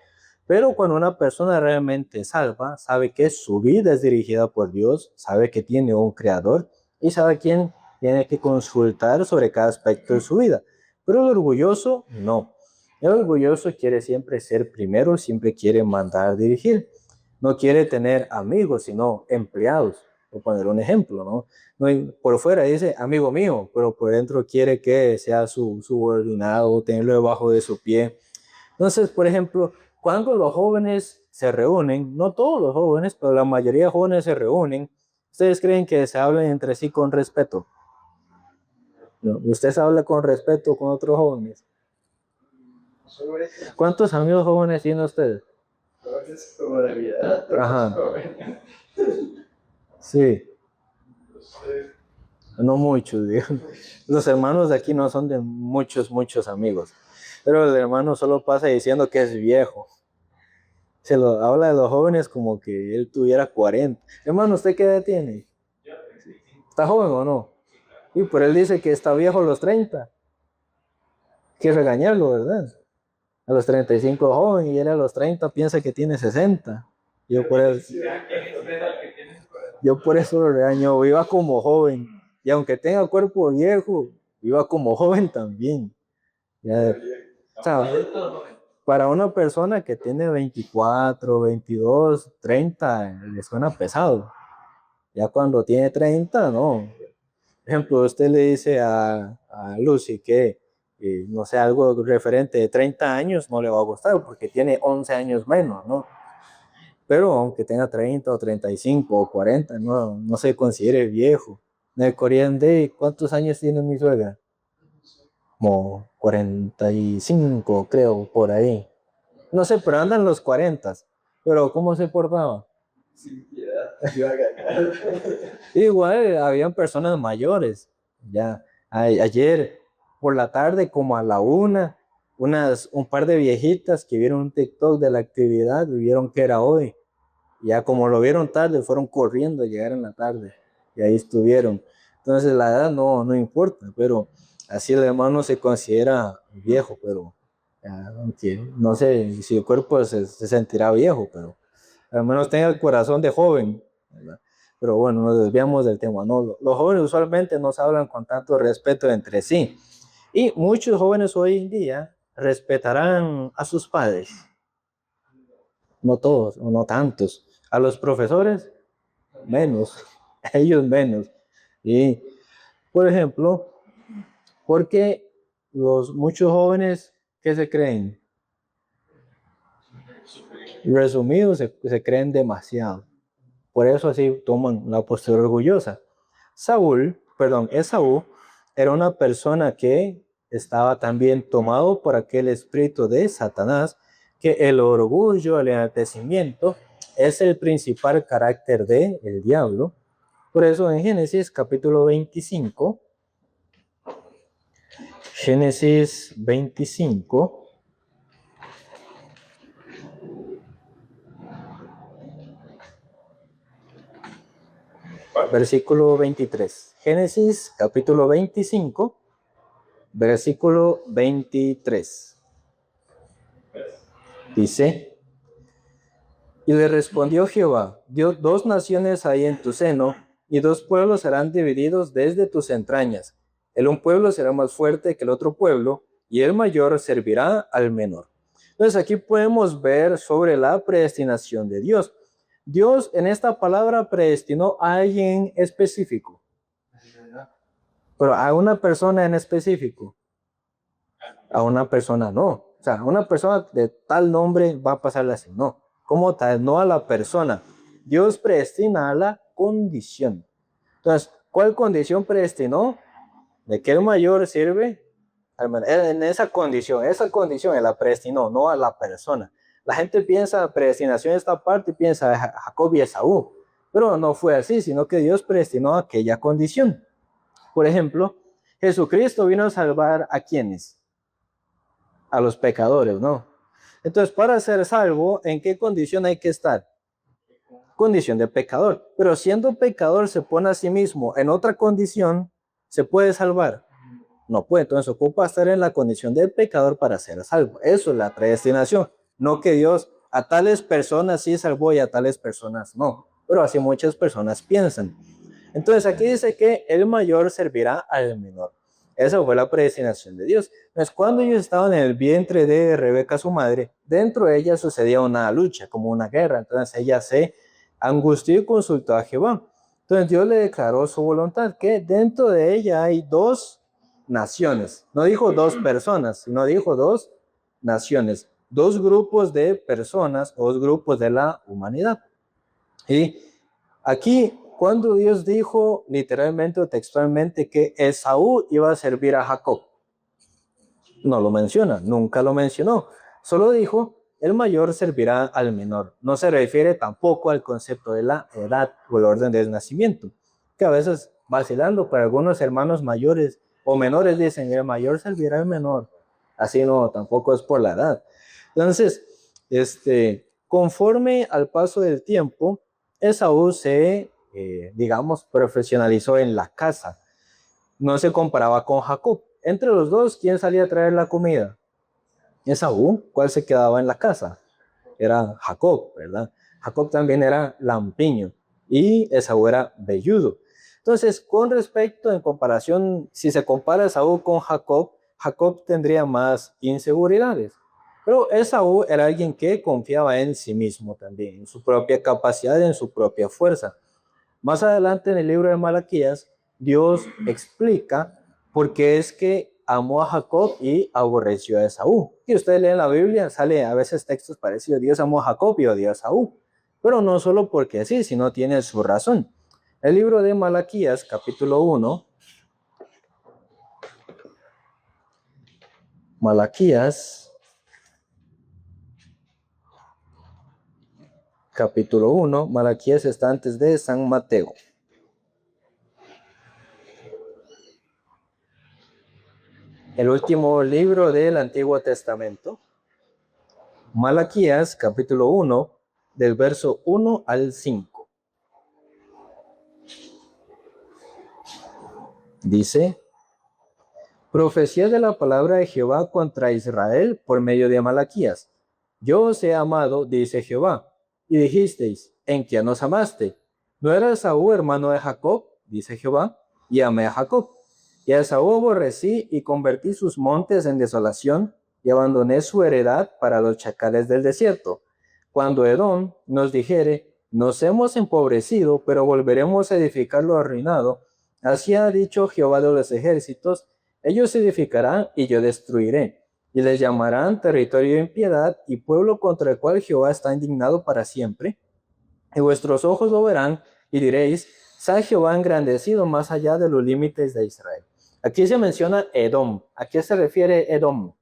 pero cuando una persona realmente salva, sabe que su vida es dirigida por Dios, sabe que tiene un creador y sabe quién tiene que consultar sobre cada aspecto de su vida. Pero el orgulloso no. El orgulloso quiere siempre ser primero, siempre quiere mandar, dirigir. No quiere tener amigos, sino empleados. Por poner un ejemplo, ¿no? No, por fuera dice amigo mío, pero por dentro quiere que sea su subordinado, tenerlo debajo de su pie. Entonces, por ejemplo, cuando los jóvenes se reúnen, no todos los jóvenes, pero la mayoría de jóvenes se reúnen, ¿ustedes creen que se hablan entre sí con respeto? No, ¿usted se habla con respeto con otros jóvenes? ¿Cuántos amigos jóvenes tiene usted? Ajá. Sí. No muchos, digamos. Los hermanos de aquí no son de muchos amigos. Pero el hermano solo pasa diciendo que es viejo. Se lo habla de los jóvenes como que él tuviera 40. Hermano, ¿usted qué edad tiene? ¿Está joven o no? Y por él dice que está viejo a los 30. Hay que regañarlo, ¿verdad? A los 35 joven y él a los 30 piensa que tiene 60. Yo por eso lo regaño, viva como joven. Y aunque tenga cuerpo viejo, viva como joven también. Ya, o sea, para una persona que tiene 24, 22, 30, le suena pesado. Ya cuando tiene 30, no. Por ejemplo, usted le dice a Lucy que, no sé, algo referente de 30 años no le va a gustar porque tiene 11 años menos, ¿no? Pero aunque tenga 30 o 35 o 40, no se considere viejo. En el Korean Day, ¿cuántos años tiene mi suegra? Como 45, creo, por ahí. No sé, pero andan los 40. Pero ¿cómo se portaba? Sin piedad. Igual habían personas mayores. Ya, ayer por la tarde, como a la una, un par de viejitas que vieron un TikTok de la actividad, vieron que era hoy. Ya como lo vieron tarde, fueron corriendo a llegar en la tarde. Y ahí estuvieron. Entonces la edad no importa, pero así el hermano se considera viejo, pero no sé si el cuerpo se sentirá viejo, pero al menos tenga el corazón de joven, ¿verdad? Pero bueno, nos desviamos del tema, ¿no? Los jóvenes usualmente no se hablan con tanto respeto entre sí. Y muchos jóvenes hoy en día respetarán a sus padres. No todos, o no tantos. A los profesores, menos. A ellos menos. Y, por ejemplo, porque muchos jóvenes, ¿qué se creen? Resumidos, se creen demasiado. Por eso así toman la postura orgullosa. Esaú era una persona que estaba también tomado por aquel espíritu de Satanás, que el orgullo, el enaltecimiento, es el principal carácter del diablo. Por eso en Génesis capítulo 25, Génesis 25, versículo 23. Génesis capítulo 25, versículo 23. Dice: y le respondió Jehová: Dios, 2 naciones hay en tu seno, y 2 pueblos serán divididos desde tus entrañas. El un pueblo será más fuerte que el otro pueblo, y el mayor servirá al menor. Entonces aquí podemos ver sobre la predestinación de Dios. Dios en esta palabra predestinó a alguien específico, pero a una persona en específico, a una persona no. O sea, a una persona de tal nombre va a pasarle así, no. Como tal, no a la persona. Dios predestina a la condición. Entonces, ¿cuál condición predestinó? De que el mayor sirve en esa condición él la predestinó, no a la persona. La gente piensa predestinación esta parte y piensa Jacob y Esaú, pero no fue así, sino que Dios predestinó aquella condición. Por ejemplo, Jesucristo vino a salvar a ¿quiénes? A los pecadores, ¿no? Entonces, para ser salvo, ¿en qué condición hay que estar? Condición de pecador. Pero siendo pecador, se pone a sí mismo en otra condición, ¿se puede salvar? No puede. Entonces, ocupa estar en la condición de pecador para ser salvo. Eso es la predestinación. No que Dios a tales personas sí salvó y a tales personas no. Pero así muchas personas piensan. Entonces, aquí dice que el mayor servirá al menor. Esa fue la predestinación de Dios. Entonces, cuando ellos estaban en el vientre de Rebeca, su madre, dentro de ella sucedía una lucha, como una guerra. Entonces, ella se angustió y consultó a Jehová. Entonces, Dios le declaró su voluntad, que dentro de ella hay 2 naciones. No dijo 2 personas, sino dijo 2 naciones. 2 grupos de personas, 2 grupos de la humanidad. Y aquí, cuando Dios dijo literalmente o textualmente que Esaú iba a servir a Jacob, no lo menciona, nunca lo mencionó. Solo dijo, el mayor servirá al menor. No se refiere tampoco al concepto de la edad o el orden del nacimiento, que a veces vacilando para algunos hermanos mayores o menores dicen, el mayor servirá al menor. Así no, tampoco es por la edad. Entonces, conforme al paso del tiempo, Esaú se, digamos, profesionalizó en la casa. No se comparaba con Jacob. Entre los dos, ¿quién salía a traer la comida? Esaú. ¿Cuál se quedaba en la casa? Era Jacob, ¿verdad? Jacob también era lampiño y Esaú era velludo. Entonces, con respecto, en comparación, si se compara Esaú con Jacob, Jacob tendría más inseguridades. Pero Esaú era alguien que confiaba en sí mismo también, en su propia capacidad, en su propia fuerza. Más adelante en el libro de Malaquías, Dios explica por qué es que amó a Jacob y aborreció a Esaú. Y ustedes leen la Biblia, sale a veces textos parecidos, Dios amó a Jacob y odió a Esaú. Pero no solo porque sí, sino tiene su razón. El libro de Malaquías, capítulo 1. Malaquías, capítulo 1. Malaquías está antes de San Mateo. El último libro del Antiguo Testamento. Malaquías, capítulo 1, del verso 1 al 5. Dice: profecía de la palabra de Jehová contra Israel por medio de Malaquías. Yo os he amado, dice Jehová. Y dijisteis, ¿en quién nos amaste? ¿No era Esaú hermano de Jacob? Dice Jehová, y amé a Jacob. Y a Esaú aborrecí y convertí sus montes en desolación, y abandoné su heredad para los chacales del desierto. Cuando Edom nos dijere, nos hemos empobrecido, pero volveremos a edificar lo arruinado, así ha dicho Jehová de los ejércitos, ellos edificarán y yo destruiré, y les llamarán territorio de impiedad y pueblo contra el cual Jehová está indignado para siempre. Y vuestros ojos lo verán y diréis, sea Jehová engrandecido más allá de los límites de Israel. Aquí se menciona Edom. ¿A qué se refiere Edom?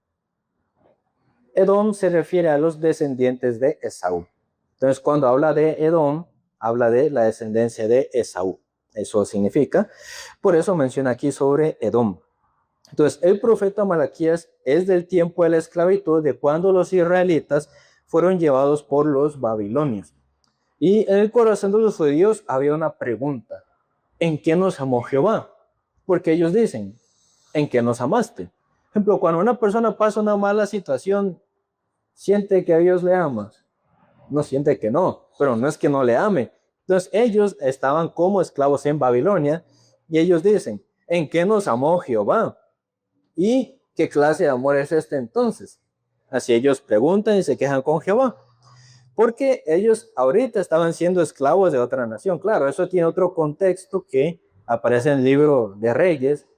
Edom se refiere a los descendientes de Esaú. Entonces, cuando habla de Edom, habla de la descendencia de Esaú. Eso significa. Por eso menciona aquí sobre Edom. Entonces, el profeta Malaquías es del tiempo de la esclavitud, de cuando los israelitas fueron llevados por los babilonios. Y en el corazón de los judíos había una pregunta: ¿en qué nos amó Jehová? Porque ellos dicen: ¿en qué nos amaste? Por ejemplo, cuando una persona pasa una mala situación, ¿siente que a Dios le ama? No, siente que no, pero no es que no le ame. Entonces ellos estaban como esclavos en Babilonia y ellos dicen: ¿en qué nos amó Jehová? ¿Y qué clase de amor es este entonces? Así ellos preguntan y se quejan con Jehová, porque ellos ahorita estaban siendo esclavos de otra nación. Claro, eso tiene otro contexto que aparece en el libro de Reyes,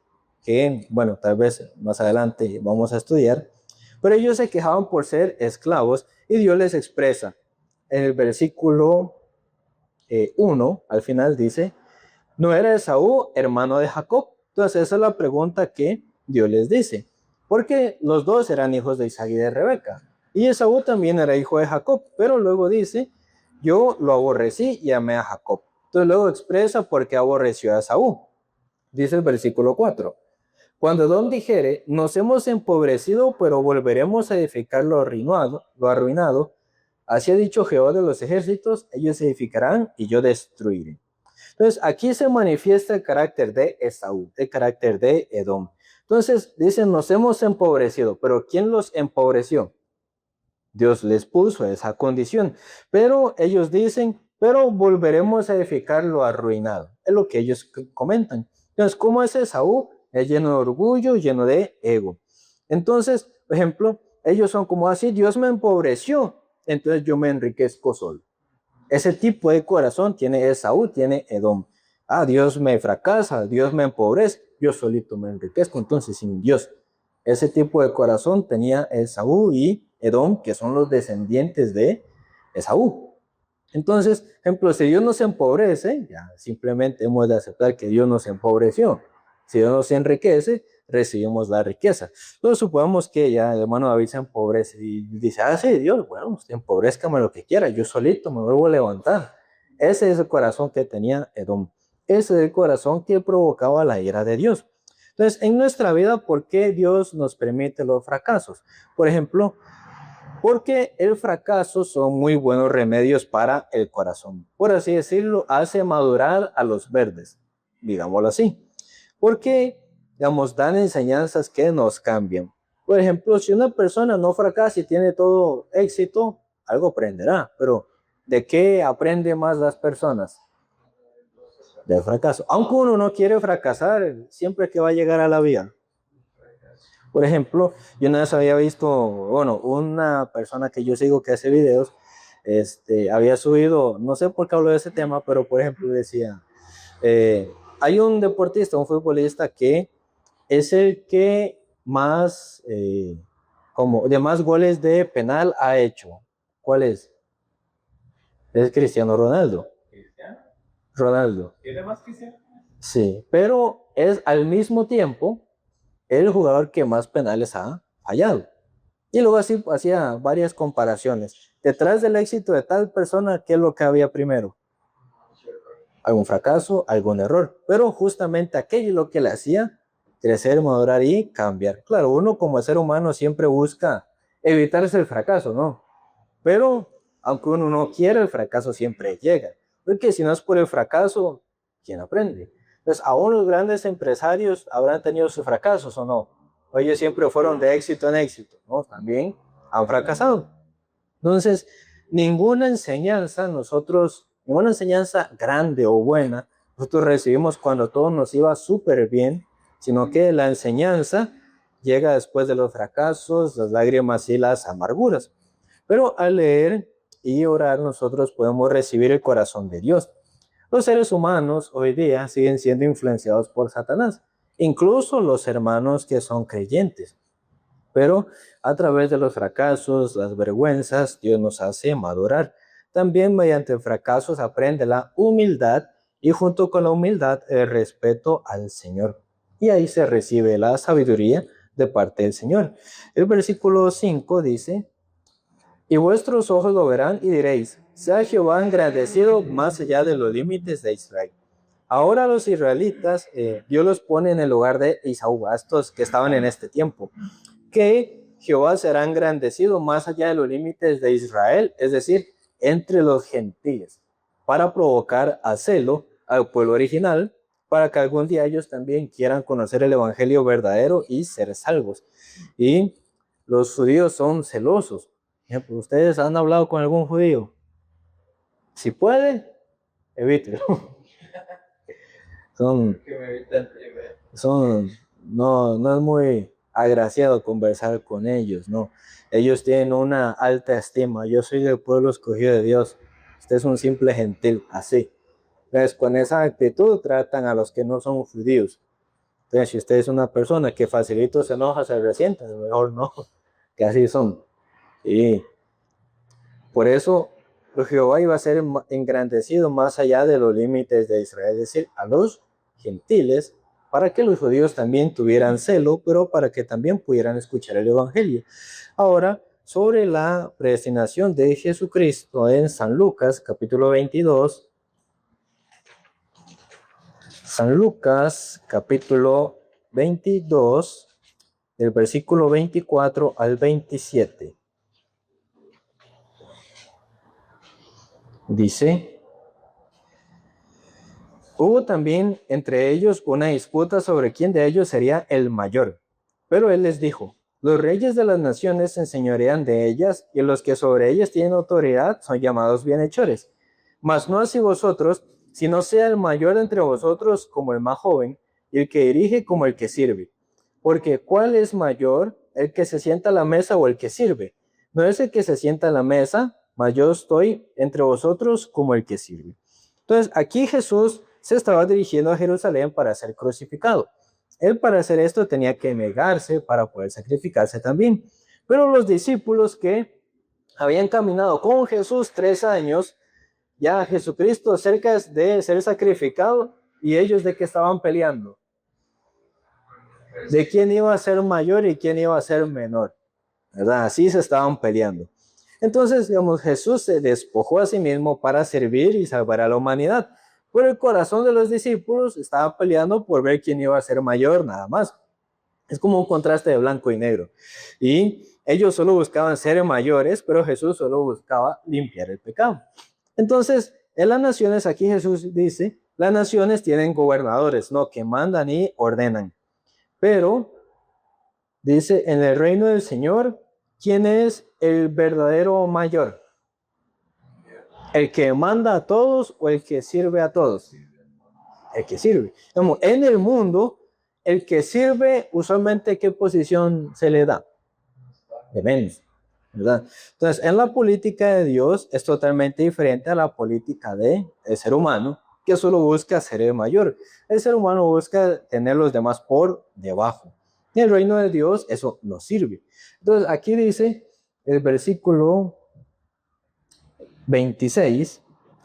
que, bueno, tal vez más adelante vamos a estudiar, pero ellos se quejaban por ser esclavos y Dios les expresa. En el versículo 1, al final dice: ¿no era Esaú hermano de Jacob? Entonces esa es la pregunta que Dios les dice, porque los dos eran hijos de Isaac y de Rebeca, y Esaú también era hijo de Jacob, pero luego dice: yo lo aborrecí y amé a Jacob. Entonces luego expresa por qué aborreció a Esaú. Dice el versículo 4: cuando Edom dijere: nos hemos empobrecido, pero volveremos a edificar lo arruinado, así ha dicho Jehová de los ejércitos, ellos edificarán y yo destruiré. Entonces, aquí se manifiesta el carácter de Esaú, el carácter de Edom. Entonces, dicen: nos hemos empobrecido, pero ¿quién los empobreció? Dios les puso esa condición. Pero ellos dicen: pero volveremos a edificar lo arruinado. Es lo que ellos comentan. Entonces, ¿cómo es Esaú? Es lleno de orgullo, lleno de ego. Entonces, por ejemplo, ellos son como así: Dios me empobreció, entonces yo me enriquezco solo. Ese tipo de corazón tiene Esaú, tiene Edom. Ah, Dios me fracasa, Dios me empobrece, yo solito me enriquezco, entonces sin Dios. Ese tipo de corazón tenía Esaú y Edom, que son los descendientes de Esaú. Entonces, ejemplo, si Dios nos empobrece, ya simplemente hemos de aceptar que Dios nos empobreció. Si Dios nos enriquece, recibimos la riqueza. Entonces, supongamos que ya el hermano David se empobrece y dice: ah, sí, Dios, bueno, usted empobrezcame lo que quiera, yo solito me vuelvo a levantar. Ese es el corazón que tenía Edom. Ese es el corazón que provocaba la ira de Dios. Entonces, en nuestra vida, ¿por qué Dios nos permite los fracasos? Por ejemplo, porque el fracaso son muy buenos remedios para el corazón. Por así decirlo, hace madurar a los verdes, digámoslo así. Porque, digamos, dan enseñanzas que nos cambian. Por ejemplo, si una persona no fracasa y tiene todo éxito, algo aprenderá. Pero, ¿de qué aprende más las personas? Del fracaso. Aunque uno no quiere fracasar, siempre que va a llegar a la vida. Por ejemplo, yo una vez había visto, bueno, una persona que yo sigo que hace videos, había subido, no sé por qué hablo de ese tema, pero por ejemplo decía: hay un deportista, un futbolista que es el que más, como de más goles de penal ha hecho. ¿Cuál es? Es Cristiano Ronaldo. ¿Cristiano? Ronaldo. ¿Tiene más Cristiano? Sí, pero es al mismo tiempo el jugador que más penales ha fallado. Y luego así hacía varias comparaciones. Detrás del éxito de tal persona, ¿qué es lo que había primero? Algún fracaso, algún error. Pero justamente aquello es lo que le hacía crecer, madurar y cambiar. Claro, uno como ser humano siempre busca evitarse el fracaso, ¿no? Pero aunque uno no quiera, el fracaso siempre llega. Porque si no es por el fracaso, ¿quién aprende? Entonces, aún los grandes empresarios habrán tenido sus fracasos o no. Ellos siempre fueron de éxito en éxito, ¿no? También han fracasado. Entonces, ninguna enseñanza grande o buena, nosotros recibimos cuando todo nos iba súper bien, sino que la enseñanza llega después de los fracasos, las lágrimas y las amarguras. Pero al leer y orar, nosotros podemos recibir el corazón de Dios. Los seres humanos hoy día siguen siendo influenciados por Satanás, incluso los hermanos que son creyentes. Pero a través de los fracasos, las vergüenzas, Dios nos hace madurar. También mediante fracasos aprende la humildad y junto con la humildad el respeto al Señor. Y ahí se recibe la sabiduría de parte del Señor. El versículo 5 dice, y vuestros ojos lo verán y diréis, sea Jehová engrandecido más allá de los límites de Israel. Ahora los israelitas, Dios los pone en el lugar de Esaú, a estos que estaban en este tiempo, que Jehová será engrandecido más allá de los límites de Israel, es decir, entre los gentiles, para provocar a celo al pueblo original, para que algún día ellos también quieran conocer el evangelio verdadero y ser salvos. Y los judíos son celosos. ¿Ustedes han hablado con algún judío? Si puede, evítelo. No es muy agraciado conversar con ellos, no. Ellos tienen una alta estima. Yo soy del pueblo escogido de Dios. Usted es un simple gentil, así. Entonces, con esa actitud tratan a los que no son judíos. Entonces, si usted es una persona que facilito se enoja, se resiente, mejor no, que así son. Y por eso Jehová iba a ser engrandecido más allá de los límites de Israel, es decir, a los gentiles, para que los judíos también tuvieran celo, pero para que también pudieran escuchar el evangelio. Ahora, sobre la predestinación de Jesucristo en San Lucas, capítulo 22. San Lucas, capítulo 22, del versículo 24 al 27. Dice, hubo también entre ellos una disputa sobre quién de ellos sería el mayor. Pero él les dijo, los reyes de las naciones se enseñorean de ellas, y los que sobre ellas tienen autoridad son llamados bienhechores. Mas no así vosotros, sino sea el mayor entre vosotros como el más joven, y el que dirige como el que sirve. Porque ¿cuál es mayor, el que se sienta a la mesa o el que sirve? No es el que se sienta a la mesa, mas yo estoy entre vosotros como el que sirve. Entonces, aquí Jesús se estaba dirigiendo a Jerusalén para ser crucificado. Él para hacer esto tenía que negarse para poder sacrificarse también. Pero los discípulos que habían caminado con Jesús 3 años, ya Jesucristo cerca de ser sacrificado, y ellos de qué estaban peleando, de quién iba a ser mayor y quién iba a ser menor, ¿verdad? Así se estaban peleando. Entonces, digamos, Jesús se despojó a sí mismo para servir y salvar a la humanidad. Pero el corazón de los discípulos estaba peleando por ver quién iba a ser mayor, nada más. Es como un contraste de blanco y negro. Y ellos solo buscaban ser mayores, pero Jesús solo buscaba limpiar el pecado. Entonces, en las naciones, aquí Jesús dice, las naciones tienen gobernadores, no, que mandan y ordenan. Pero, dice, en el reino del Señor, ¿quién es el verdadero mayor? ¿El que manda a todos o el que sirve a todos? El que sirve. En el mundo, el que sirve, usualmente, ¿qué posición se le da? De menos, ¿verdad? Entonces, en la política de Dios es totalmente diferente a la política del ser humano, que solo busca ser el mayor. El ser humano busca tener los demás por debajo. En el reino de Dios eso no sirve. Entonces, aquí dice el versículo 26,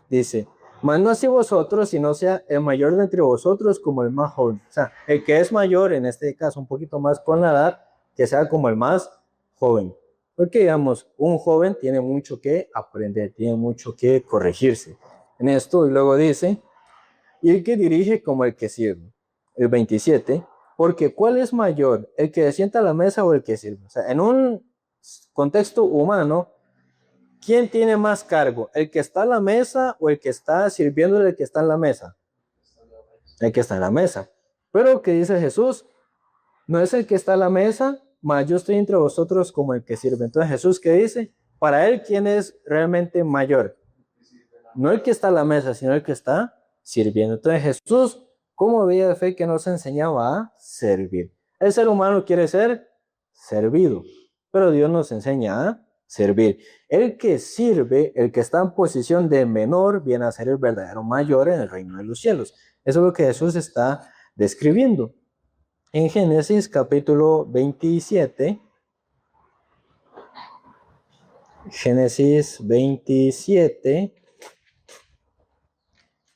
dice, mas no así vosotros, sino sea el mayor de entre vosotros como el más joven. O sea, el que es mayor, en este caso un poquito más con la edad, que sea como el más joven. Porque, digamos, un joven tiene mucho que aprender, tiene mucho que corregirse en esto. Y luego dice, y el que dirige como el que sirve. El 27, porque ¿cuál es mayor? ¿El que sienta a la mesa o el que sirve? O sea, en un contexto humano, ¿quién tiene más cargo? ¿El que está a la mesa o el que está sirviendo el que está en la mesa? El que está en la mesa. Pero ¿qué dice Jesús? No es el que está a la mesa, mas yo estoy entre vosotros como el que sirve. Entonces Jesús, ¿qué dice? Para él, ¿quién es realmente mayor? No el que está a la mesa, sino el que está sirviendo. Entonces Jesús, como vida de fe que nos enseñaba a servir. El ser humano quiere ser servido, pero Dios nos enseña a servir. El que sirve, el que está en posición de menor, viene a ser el verdadero mayor en el reino de los cielos. Eso es lo que Jesús está describiendo. En Génesis capítulo 27, Génesis 27,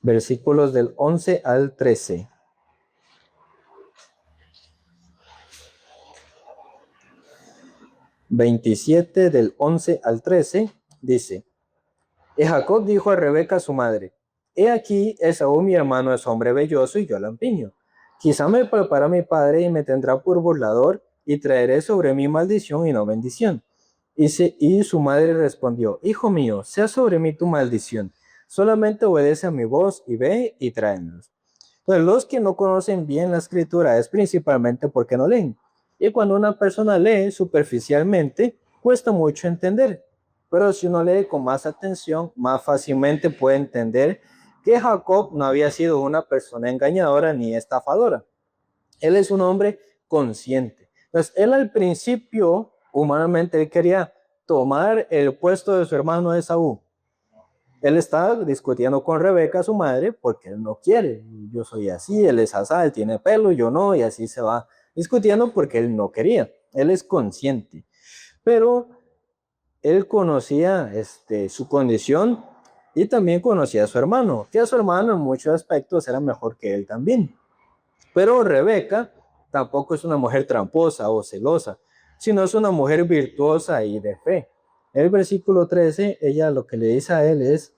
versículos del 11 al 13. 27 del 11 al 13, dice: Y Jacob dijo a Rebeca su madre: He aquí, Esaú mi hermano es hombre velloso y yo lampiño. Quizá me prepara mi padre y me tendrá por burlador, y traeré sobre mí maldición y no bendición. Y su madre respondió: Hijo mío, sea sobre mí tu maldición. Solamente obedece a mi voz y ve y tráenos. Entonces, los que no conocen bien la escritura es principalmente porque no leen. Y cuando una persona lee superficialmente, cuesta mucho entender. Pero si uno lee con más atención, más fácilmente puede entender que Jacob no había sido una persona engañadora ni estafadora. Él es un hombre consciente. Entonces, él al principio, humanamente, él quería tomar el puesto de su hermano Esaú. Él está discutiendo con Rebeca, su madre, porque él no quiere. Yo soy así, él es así, él tiene pelo, yo no, y así se va discutiendo porque él no quería. Él es consciente. Pero él conocía su condición y también conocía a su hermano, que a su hermano en muchos aspectos era mejor que él también. Pero Rebeca tampoco es una mujer tramposa o celosa, sino es una mujer virtuosa y de fe. En el versículo 13, ella lo que le dice a él es: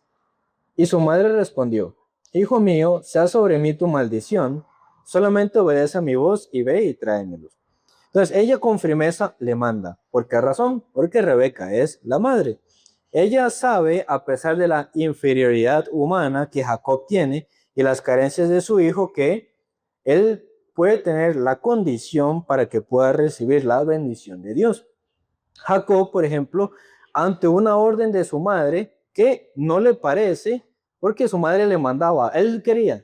Y su madre respondió: Hijo mío, sea sobre mí tu maldición, solamente obedece a mi voz y ve y tráemelos. Entonces ella con firmeza le manda. ¿Por qué razón? Porque Rebeca es la madre. Ella sabe, a pesar de la inferioridad humana que Jacob tiene y las carencias de su hijo, que él puede tener la condición para que pueda recibir la bendición de Dios. Jacob, por ejemplo, ante una orden de su madre que no le parece, porque su madre le mandaba, él quería,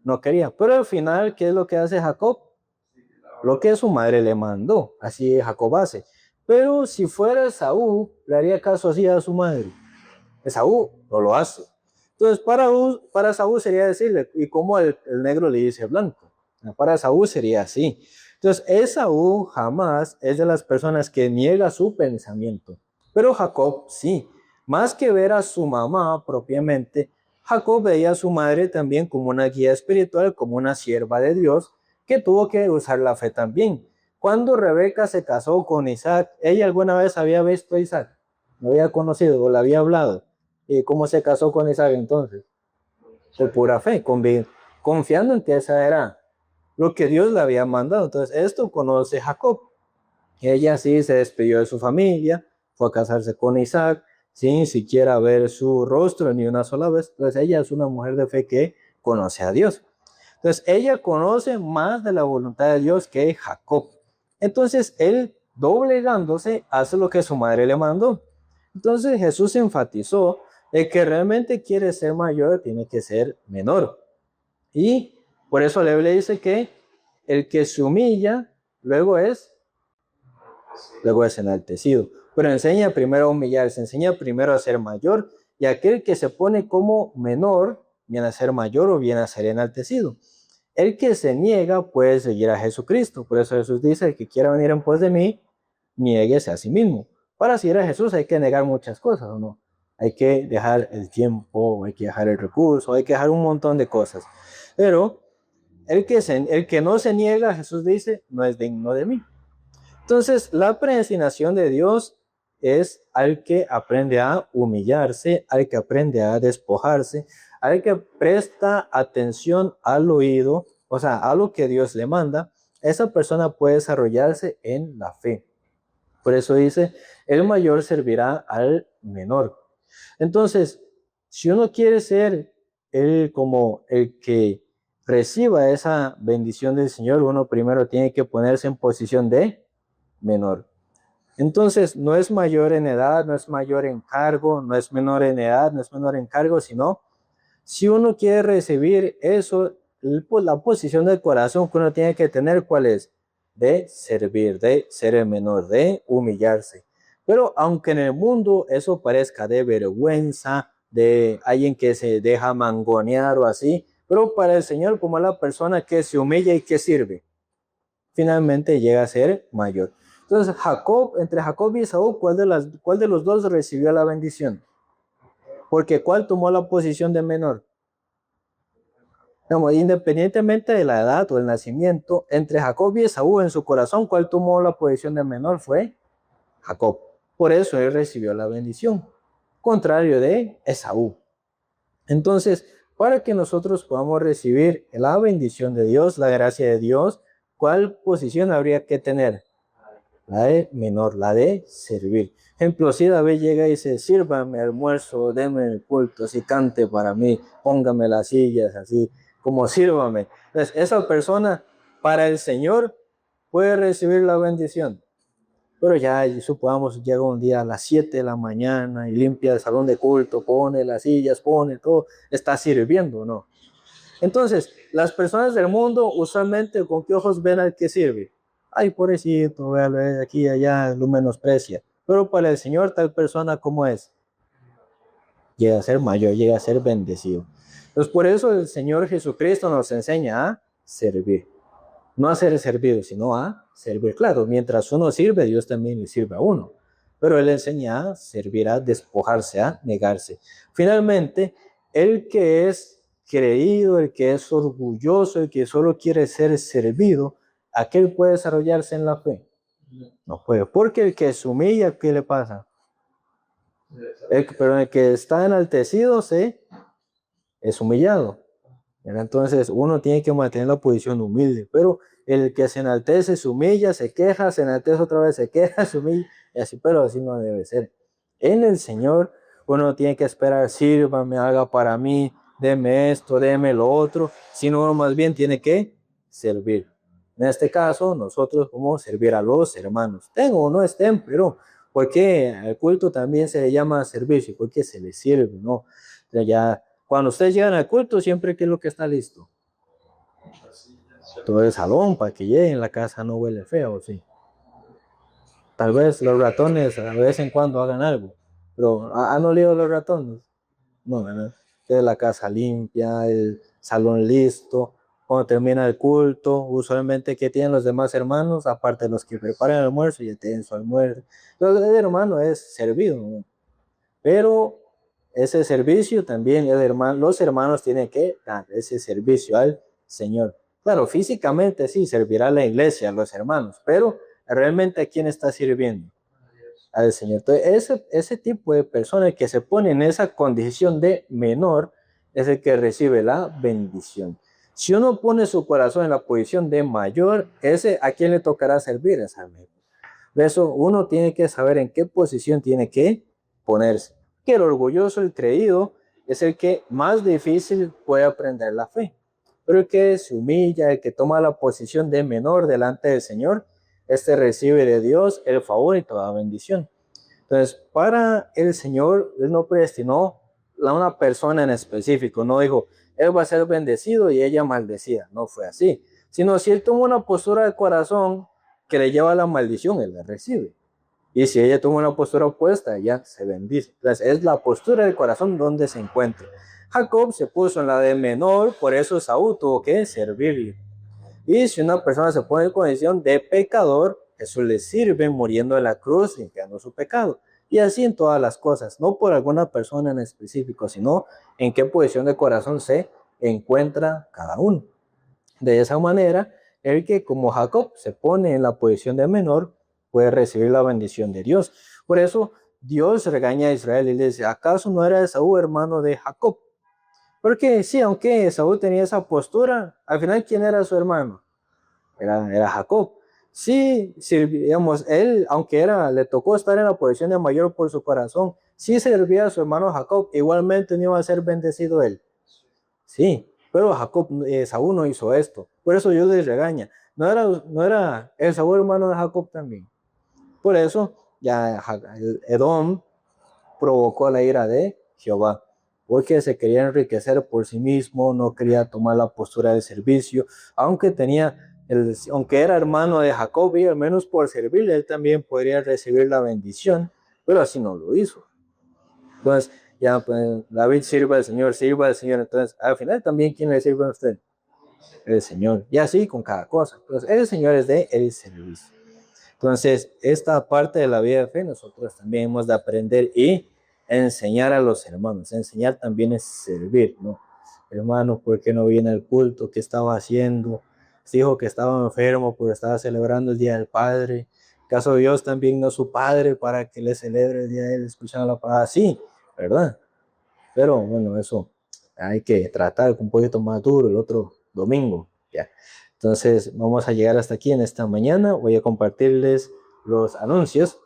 no quería, pero al final, ¿qué es lo que hace Jacob? Lo que su madre le mandó, así Jacob hace. Pero si fuera Esaú, le haría caso así a su madre. Esaú no lo hace. Entonces, para Esaú sería decirle, y como el negro le dice blanco, para Esaú sería así. Entonces, Esaú jamás es de las personas que niega su pensamiento, pero Jacob sí. Más que ver a su mamá propiamente, Jacob veía a su madre también como una guía espiritual, como una sierva de Dios, que tuvo que usar la fe también. Cuando Rebeca se casó con Isaac, ¿ella alguna vez había visto a Isaac? ¿Lo había conocido o le había hablado? ¿Y cómo se casó con Isaac entonces? Por pura fe, confiando en que esa era lo que Dios le había mandado. Entonces, esto conoce Jacob. Ella sí se despidió de su familia, fue a casarse con Isaac, sin siquiera ver su rostro ni una sola vez. Entonces, ella es una mujer de fe que conoce a Dios. Entonces, ella conoce más de la voluntad de Dios que Jacob. Entonces, él, doblegándose, hace lo que su madre le mandó. Entonces, Jesús enfatizó: el que realmente quiere ser mayor tiene que ser menor. Y por eso la Biblia dice que el que se humilla luego es enaltecido. Pero enseña primero a humillarse, enseña primero a ser mayor, y aquel que se pone como menor viene a ser mayor o viene a ser enaltecido. El que se niega puede seguir a Jesucristo. Por eso Jesús dice: el que quiera venir en pos de mí, niéguese a sí mismo. Para seguir a Jesús hay que negar muchas cosas, ¿o no? Hay que dejar el tiempo, hay que dejar el recurso, hay que dejar un montón de cosas. Pero el que no se niega, Jesús dice, no es digno de mí. Entonces, la predestinación de Dios es al que aprende a humillarse, al que aprende a despojarse, al que presta atención al oído, o sea, a lo que Dios le manda. Esa persona puede desarrollarse en la fe. Por eso dice: el mayor servirá al menor. Entonces, si uno quiere ser como el que reciba esa bendición del Señor, uno primero tiene que ponerse en posición de menor. Entonces, no es mayor en edad, no es mayor en cargo, no es menor en edad, no es menor en cargo, sino si uno quiere recibir eso, la posición del corazón que uno tiene que tener, ¿cuál es? De servir, de ser el menor, de humillarse. Pero aunque en el mundo eso parezca de vergüenza, de alguien que se deja mangonear o así, pero para el Señor, como la persona que se humilla y que sirve, finalmente llega a ser mayor. Entonces, entre Jacob y Esaú, ¿cuál de los dos recibió la bendición? Porque ¿cuál tomó la posición de menor? Digamos, independientemente de la edad o el nacimiento, entre Jacob y Esaú, en su corazón, ¿cuál tomó la posición de menor? Fue Jacob. Por eso él recibió la bendición, contrario de Esaú. Entonces, para que nosotros podamos recibir la bendición de Dios, la gracia de Dios, ¿cuál posición habría que tener? La de menor, la de servir. Ejemplo, si David llega y dice, sírvame almuerzo, deme el culto, así cante para mí, póngame las sillas, así como sírvame. Entonces, esa persona para el Señor puede recibir la bendición. Pero ya, supongamos, llega un día a las 7 de la mañana y limpia el salón de culto, pone las sillas, pone todo, está sirviendo, ¿no? Entonces, las personas del mundo usualmente, ¿con qué ojos ven al que sirve? Ay, pobrecito, véalo, aquí y allá, lo menosprecia. Pero para el Señor, tal persona, ¿cómo es? Llega a ser mayor, llega a ser bendecido. Entonces, por eso el Señor Jesucristo nos enseña a servir. No a ser servido, sino a servir. Claro, mientras uno sirve, Dios también le sirve a uno. Pero Él enseña a servir, a despojarse, a negarse. Finalmente, el que es creído, el que es orgulloso, el que solo quiere ser servido, ¿aquel puede desarrollarse en la fe? No puede, porque el que se humilla, ¿qué le pasa? Pero el que está enaltecido es humillado. Entonces uno tiene que mantener la posición humilde, pero el que se enaltece, se humilla, se queja, se enaltece otra vez, se queja, se humilla, y así, pero así no debe ser. En el Señor uno tiene que esperar, sírvame, haga para mí, deme esto, deme lo otro, sino uno más bien tiene que servir. En este caso, nosotros como servir a los hermanos. Tengo o no estén, pero porque al culto también se le llama servicio, porque se le sirve, ¿no? Ya cuando ustedes llegan al culto, siempre, ¿qué es lo que está listo? Todo el salón para que lleguen, la casa no huele feo, sí. Tal vez los ratones a vez en cuando hagan algo, pero ¿han olido los ratones? No, ¿verdad? Entonces, la casa limpia, el salón listo. Cuando termina el culto, usualmente, ¿qué tienen los demás hermanos? Aparte de los que preparan el almuerzo, ya tienen su almuerzo. Entonces, el hermano es servido, ¿no? Pero ese servicio también los hermanos tienen que dar ese servicio al Señor. Claro, físicamente sí, servirá a la iglesia, a los hermanos, pero realmente ¿a quién está sirviendo? Al Señor. Entonces, ese tipo de persona que se pone en esa condición de menor es el que recibe la bendición. Si uno pone su corazón en la posición de mayor, ese ¿a quién le tocará servir? Es al mismo. De eso uno tiene que saber en qué posición tiene que ponerse. Que el orgulloso, el creído, es el que más difícil puede aprender la fe. Pero el que se humilla, el que toma la posición de menor delante del Señor, este recibe de Dios el favor y toda bendición. Entonces, para el Señor, Él no predestinó a una persona en específico, no dijo, Él va a ser bendecido y ella maldecida, no fue así, sino si Él toma una postura de corazón que le lleva a la maldición, Él la recibe. Y si ella toma una postura opuesta, ella se bendice. Entonces, es la postura del corazón donde se encuentra. Jacob se puso en la de menor, por eso Saúl tuvo que servirle. Y si una persona se pone en condición de pecador, Jesús le sirve muriendo en la cruz, limpiando su pecado. Y así en todas las cosas, no por alguna persona en específico, sino en qué posición de corazón se encuentra cada uno. De esa manera, el que como Jacob se pone en la posición de menor, puede recibir la bendición de Dios. Por eso Dios regaña a Israel y le dice, ¿acaso no era Esaú hermano de Jacob? Porque sí, aunque Esaú tenía esa postura, al final, ¿quién era su hermano? Era Jacob. Sí, digamos, él, aunque le tocó estar en la posición de mayor por su corazón, sí servía a su hermano Jacob, igualmente no iba a ser bendecido él. Sí, pero Esaú no hizo esto. Por eso Dios les regaña. No era Esaú hermano de Jacob también. Por eso ya Edom provocó la ira de Jehová, porque se quería enriquecer por sí mismo, no quería tomar la postura de servicio, aunque era hermano de Jacob y al menos por servirle, él también podría recibir la bendición, pero así no lo hizo. Entonces, ya pues, David sirva al Señor, entonces al final también, ¿quién le sirve a usted? El Señor, y así con cada cosa. Entonces, el Señor es de el servicio. Entonces, esta parte de la vida de fe nosotros también hemos de aprender y enseñar a los hermanos. Enseñar también es servir, ¿no? Hermano, ¿por qué no viene al culto? ¿Qué estaba haciendo? Dijo que estaba enfermo porque estaba celebrando el Día del Padre. ¿Acaso Dios también no es su Padre para que le celebre el día de él escuchando la palabra? Sí, ¿verdad? Pero bueno, eso hay que tratar con un poquito más duro el otro domingo, ¿ya? Entonces vamos a llegar hasta aquí en esta mañana. Voy a compartirles los anuncios.